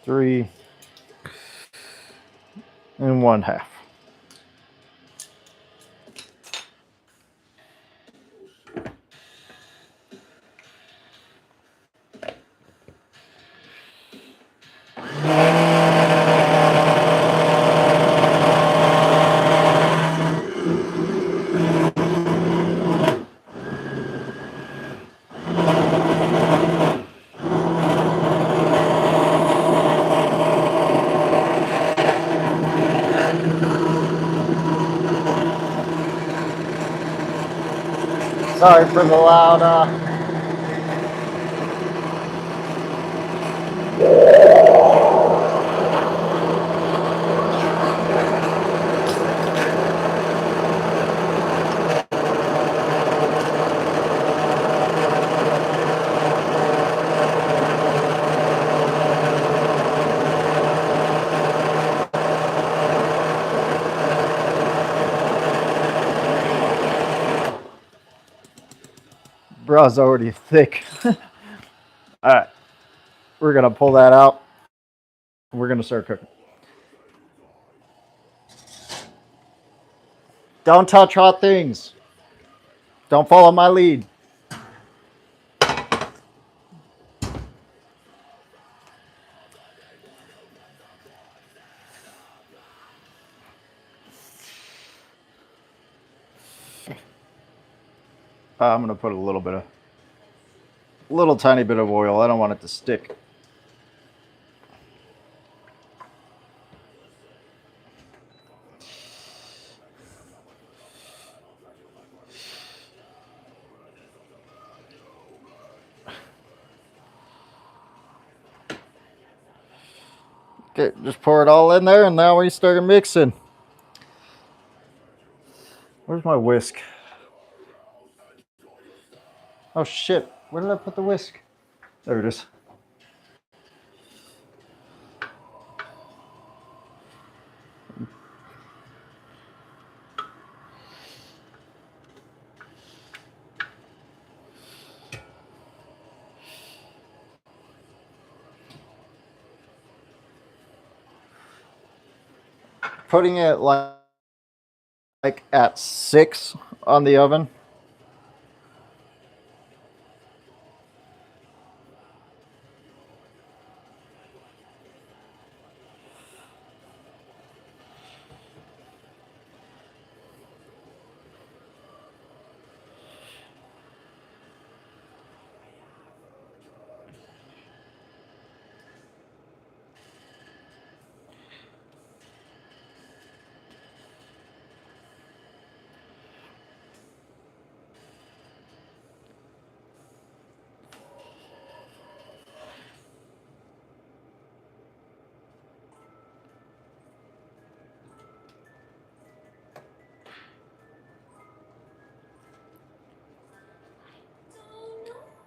A: three, and 1/2. Sorry for the loud. Bruh's already thick. All right, we're gonna pull that out. We're gonna start cooking. Don't touch hot things. Don't follow my lead. I'm gonna put a little tiny bit of oil. I don't want it to stick. Okay, just pour it all in there, and now we start mixing. Where's my whisk? Oh shit, where did I put the whisk? There it is. Putting it like at 6 on the oven.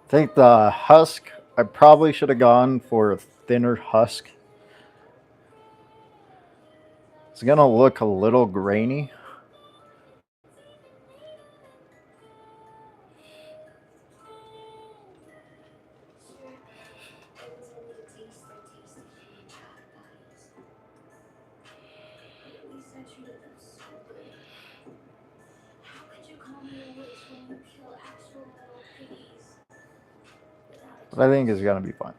A: I think the husk, I probably should have gone for a thinner husk. It's gonna look a little grainy. But I think it's gonna be fine.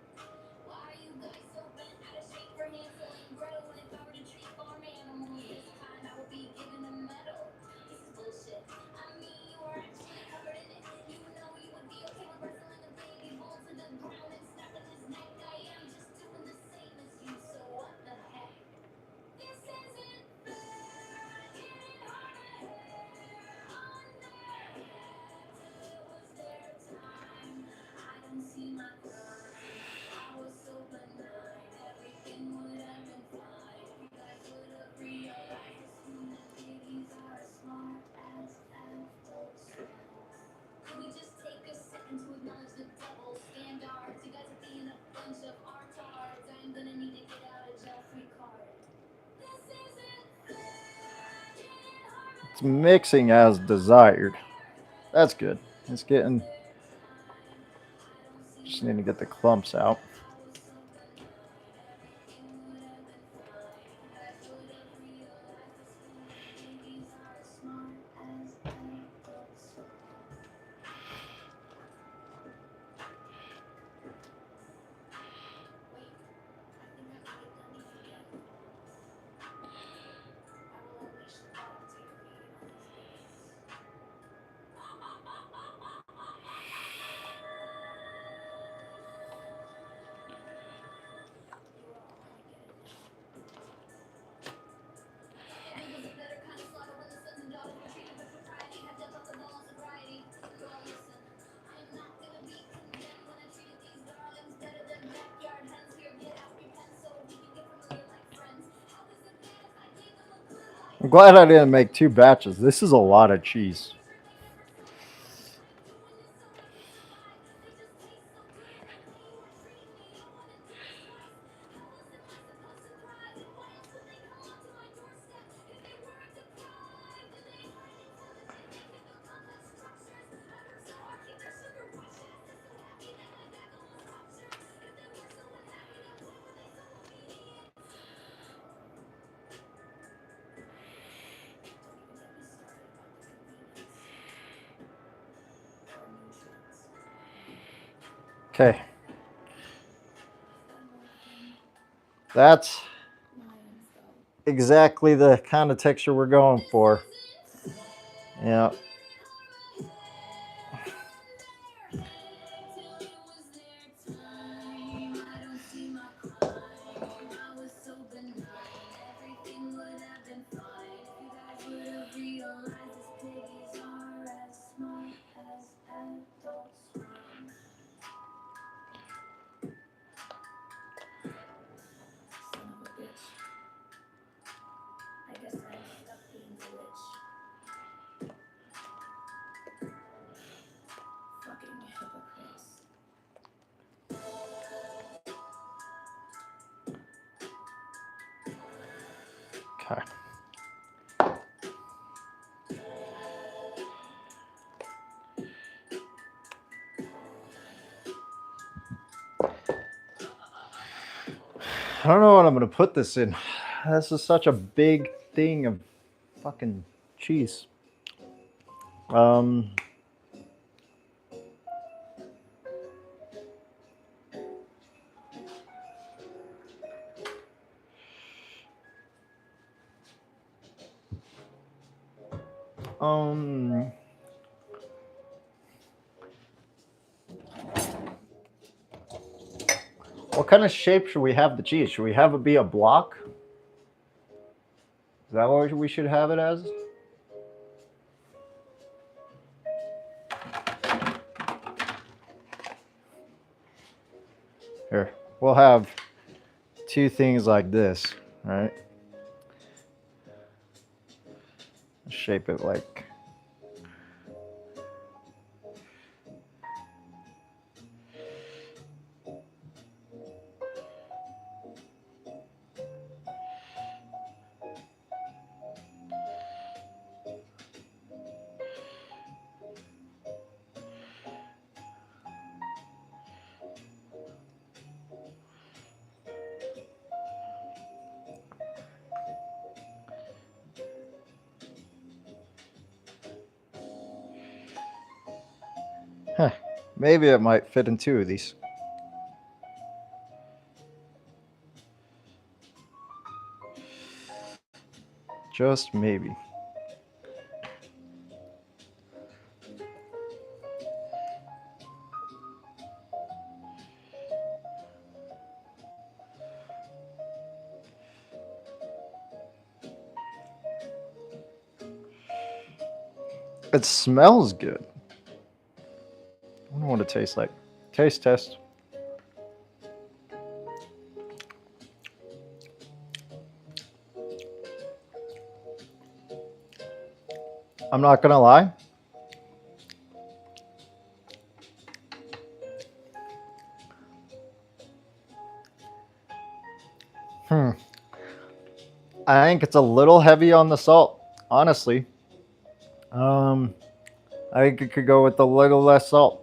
A: It's mixing as desired. That's good. It's getting. Just need to get the clumps out. I'm glad I didn't make 2 batches. This is a lot of cheese. Okay. That's exactly the kind of texture we're going for. Yeah. I don't know what I'm gonna put this in. This is such a big thing of fucking cheese. Um, um, what kind of shape should we have the cheese? Should we have it be a block? Is that what we should have it as? Here, we'll have two things like this, right? Shape it like. Huh, maybe it might fit in two of these. Just maybe. It smells good. I wonder what it tastes like. Taste test. I'm not gonna lie. I think it's a little heavy on the salt, honestly. I think it could go with a little less salt.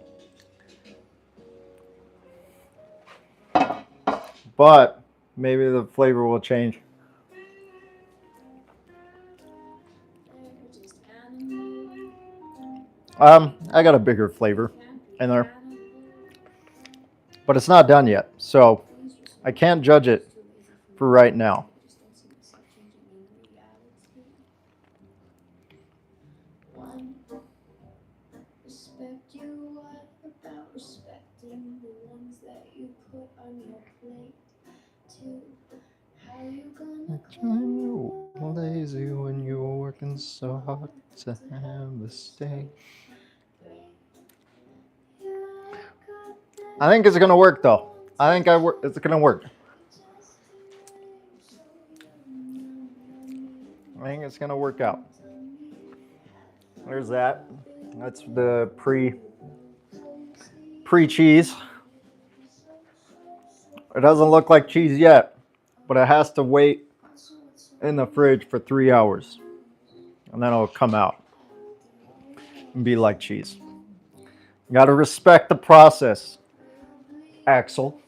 A: But maybe the flavor will change. I got a bigger flavor in there. But it's not done yet, so I can't judge it for right now.
D: Respect you, what about respecting the ones that you put on your plate? Two, how you gonna
A: I'm lazy when you're working so hard to have a stay. I think it's gonna work though. I think it's gonna work. I think it's gonna work out. There's that. That's the pre-cheese. It doesn't look like cheese yet, but it has to wait in the fridge for 3 hours. And then it'll come out and be like cheese. You gotta respect the process, Axel.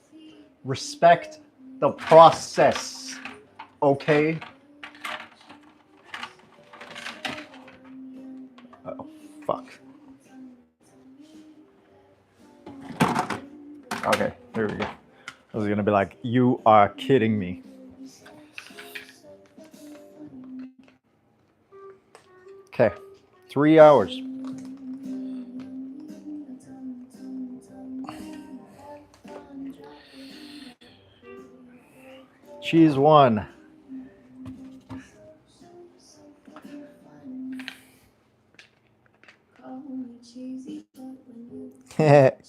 A: Respect the process, okay? Oh, fuck. Okay, there we go. I was gonna be like, you are kidding me. Okay, 3 hours. Cheese 1.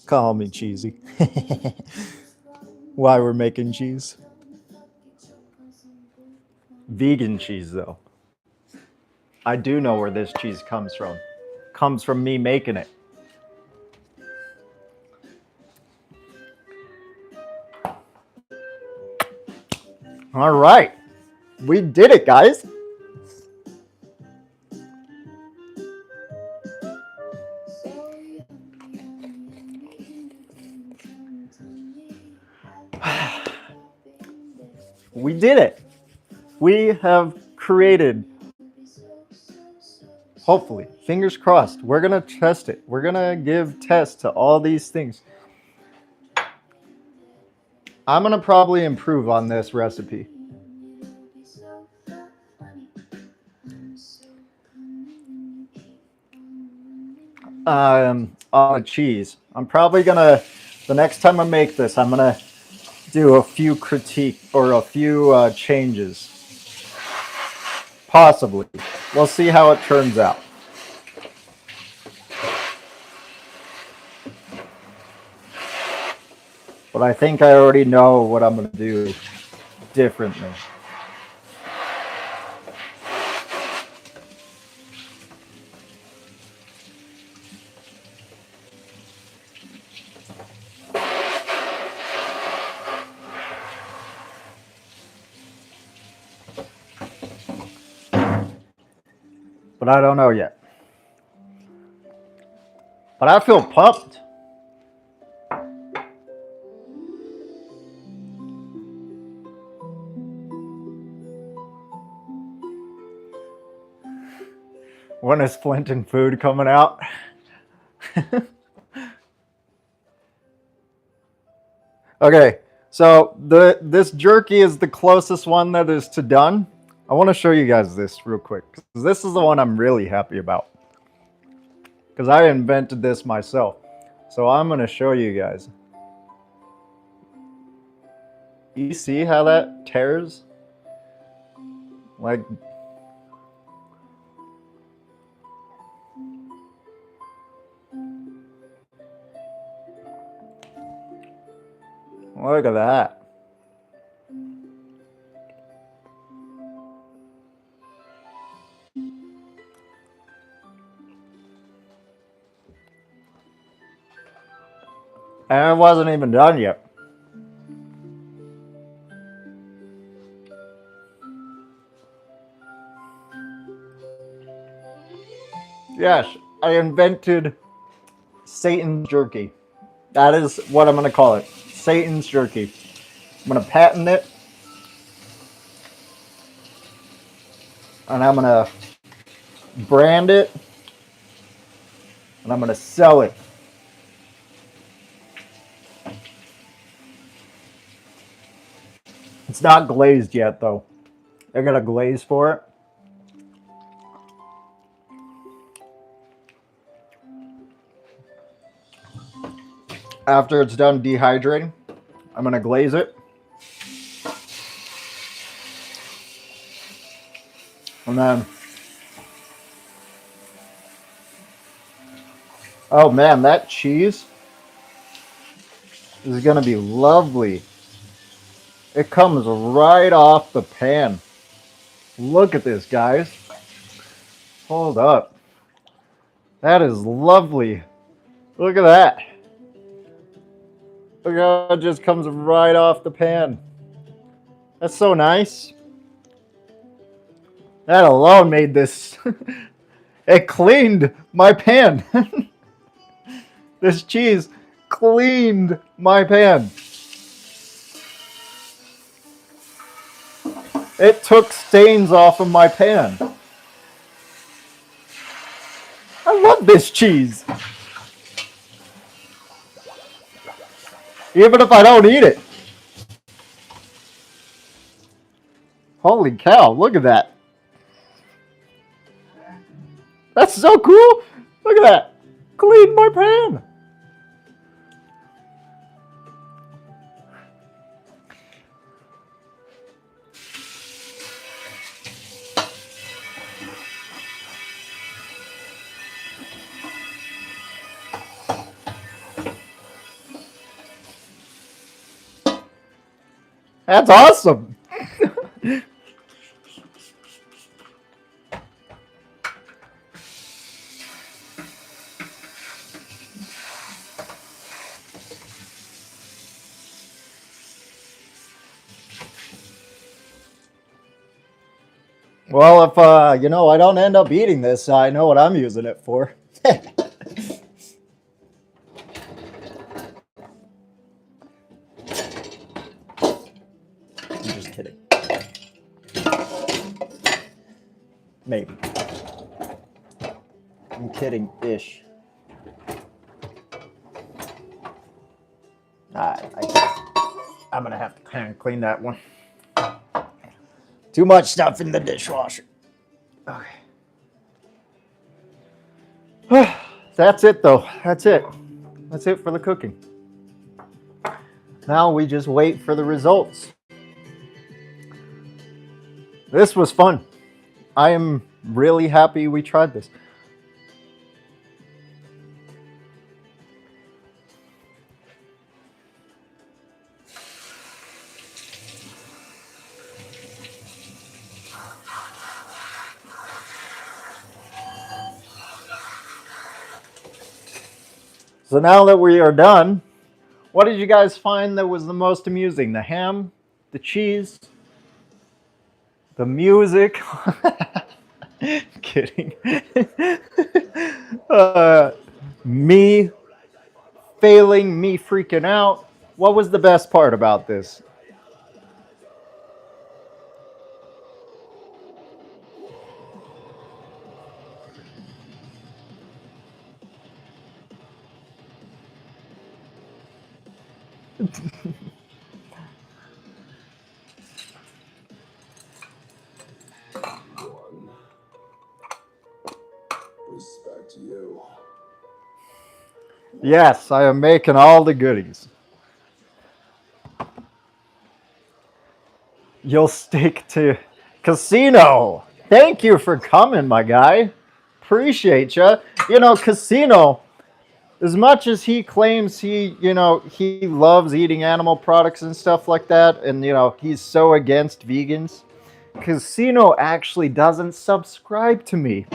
A: Call me cheesy. Why we're making cheese? Vegan cheese, though. I do know where this cheese comes from. Comes from me making it. All right. We did it, guys. We did it. We have created, hopefully, fingers crossed, we're going to test it. We're going to give tests to all these things. I'm going to probably improve on this recipe. On the cheese. I'm probably going to, the next time I make this, I'm going to do a few critique or a few changes. Possibly. We'll see how it turns out. But I think I already know what I'm going to do differently. But I don't know yet. But I feel pumped. When is Flint and Food coming out? Okay, so this jerky is the closest one that is to done. I want to show you guys this real quick. This is the one I'm really happy about. Because I invented this myself. So I'm going to show you guys. You see how that tears? Like, look at that. And it wasn't even done yet. Yes, I invented Satan's jerky. That is what I'm going to call it. Satan's jerky. I'm going to patent it. And I'm going to brand it. And I'm going to sell it. It's not glazed yet, though. They're going to glaze for it. After it's done dehydrating, I'm going to glaze it. And then, oh man, that cheese is going to be lovely. It comes right off the pan. Look at this, guys. Hold up. That is lovely. Look at that. Look how it just comes right off the pan. That's so nice. That alone made this. It cleaned my pan. This cheese cleaned my pan. It took stains off of my pan. I love this cheese. Even if I don't eat it. Holy cow, look at that. That's so cool. Look at that. Clean my pan. That's awesome. Well, if I don't end up eating this, I know what I'm using it for. I'm just kidding. I'm kidding-ish. I'm gonna have to kind of clean that one. Too much stuff in the dishwasher. Okay. That's it, though. That's it. That's it for the cooking. Now we just wait for the results. This was fun. I am really happy we tried this. So now that we are done, what did you guys find that was the most amusing? The ham, the cheese, the music? Kidding. Me failing, me freaking out. What was the best part about this?
B: One. Respect you.
A: Yes, I am making all the goodies. You'll stick to Casino. Thank you for coming, my guy. Appreciate you. You know, Casino, as much as he claims he loves eating animal products and stuff like that, and, he's so against vegans, Casino actually doesn't subscribe to me.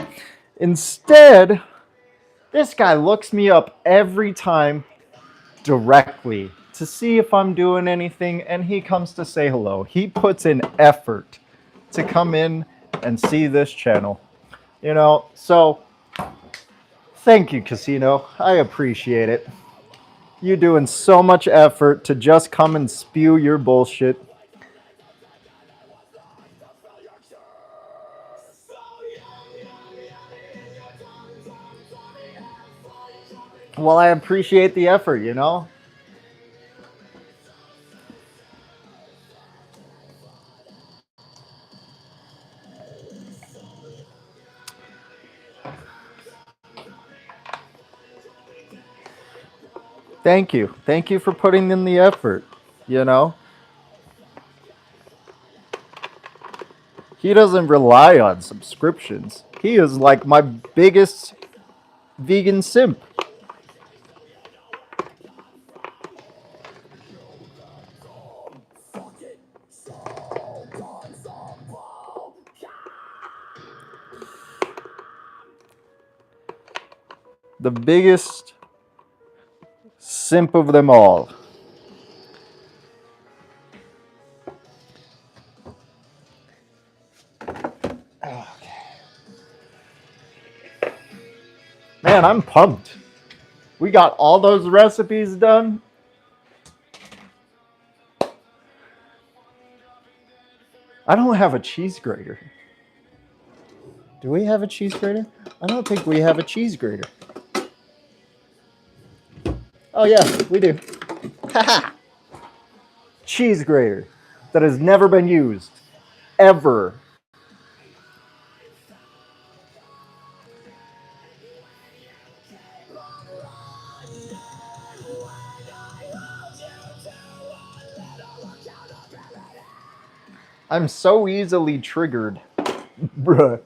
A: Instead, this guy looks me up every time directly to see if I'm doing anything, and he comes to say hello. He puts in effort to come in and see this channel. So thank you, Casino. I appreciate it. You doing so much effort to just come and spew your bullshit. Well, I appreciate the effort. Thank you. Thank you for putting in the effort. He doesn't rely on subscriptions. He is like my biggest vegan simp. The biggest simp of them all. Man, I'm pumped. We got all those recipes done. I don't have a cheese grater. Do we have a cheese grater? I don't think we have a cheese grater. Oh yeah, we do. Haha. Cheese grater that has never been used. Ever. I'm so easily triggered. Bruh.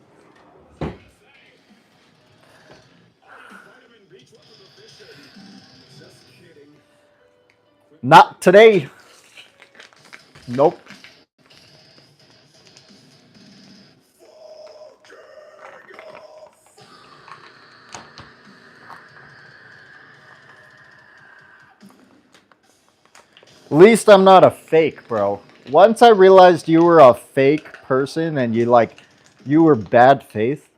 A: Not today. Nope. At least I'm not a fake, bro. Once I realized you were a fake person and you were bad faith,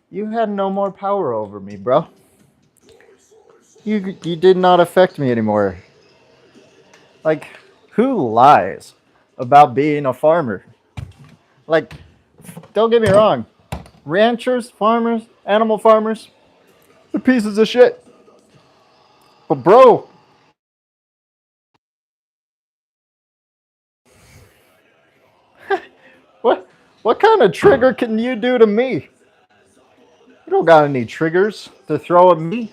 A: you had no more power over me, bro. You did not affect me anymore. Like, who lies about being a farmer? Like, don't get me wrong. Ranchers, farmers, animal farmers, The pieces of shit. But bro, what kind of trigger can you do to me? You don't got any triggers to throw at me.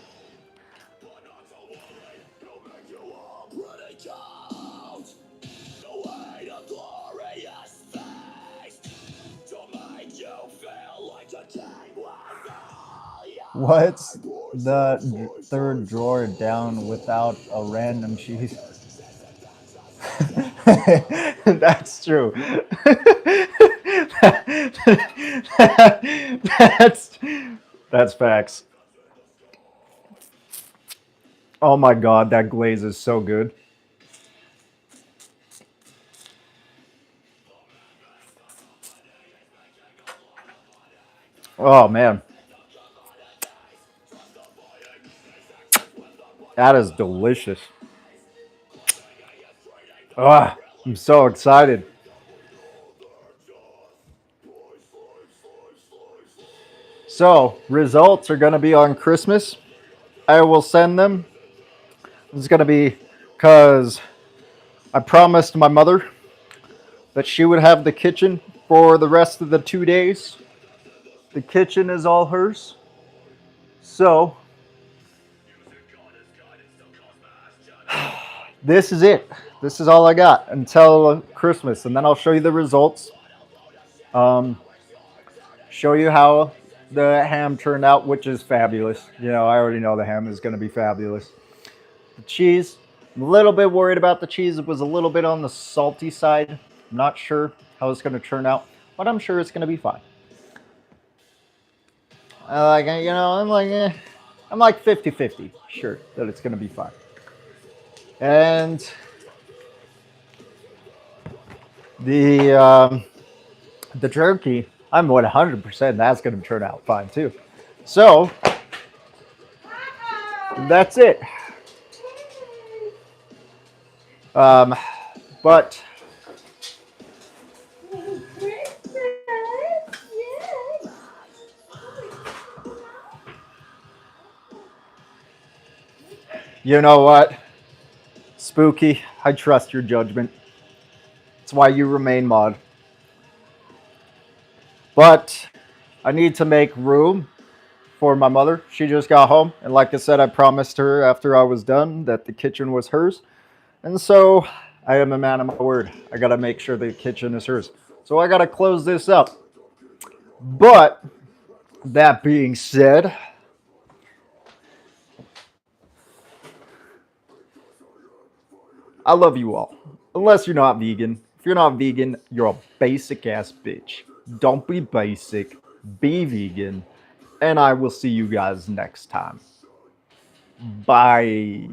A: What's the third drawer down without a random cheese? That's true. that's that's facts. Oh my god, that glaze is so good. Oh man, that is delicious. Ah, I'm so excited. So, results are going to be on Christmas. I will send them. It's going to be because I promised my mother that she would have the kitchen for the rest of the 2 days. The kitchen is all hers. So, this is it. This is all I got until Christmas. And then I'll show you the results. Show you how the ham turned out, which is fabulous. You know, I already know the ham is going to be fabulous. The cheese, I'm a little bit worried about the cheese. It was a little bit on the salty side. I'm not sure how it's going to turn out, but I'm sure it's going to be fine. I'm like 50-50 sure that it's going to be fine. And the turkey, I'm 100% that's going to turn out fine too. So that's it. But you know what, Spooky, I trust your judgment. That's why you remain mod. But I need to make room for my mother. She just got home, and like I said, I promised her after I was done that the kitchen was hers. And so I am a man of my word. I gotta make sure the kitchen is hers. So I gotta close this up. But that being said, I love you all. Unless you're not vegan. If you're not vegan, you're a basic ass bitch. Don't be basic. Be vegan. And I will see you guys next time. Bye.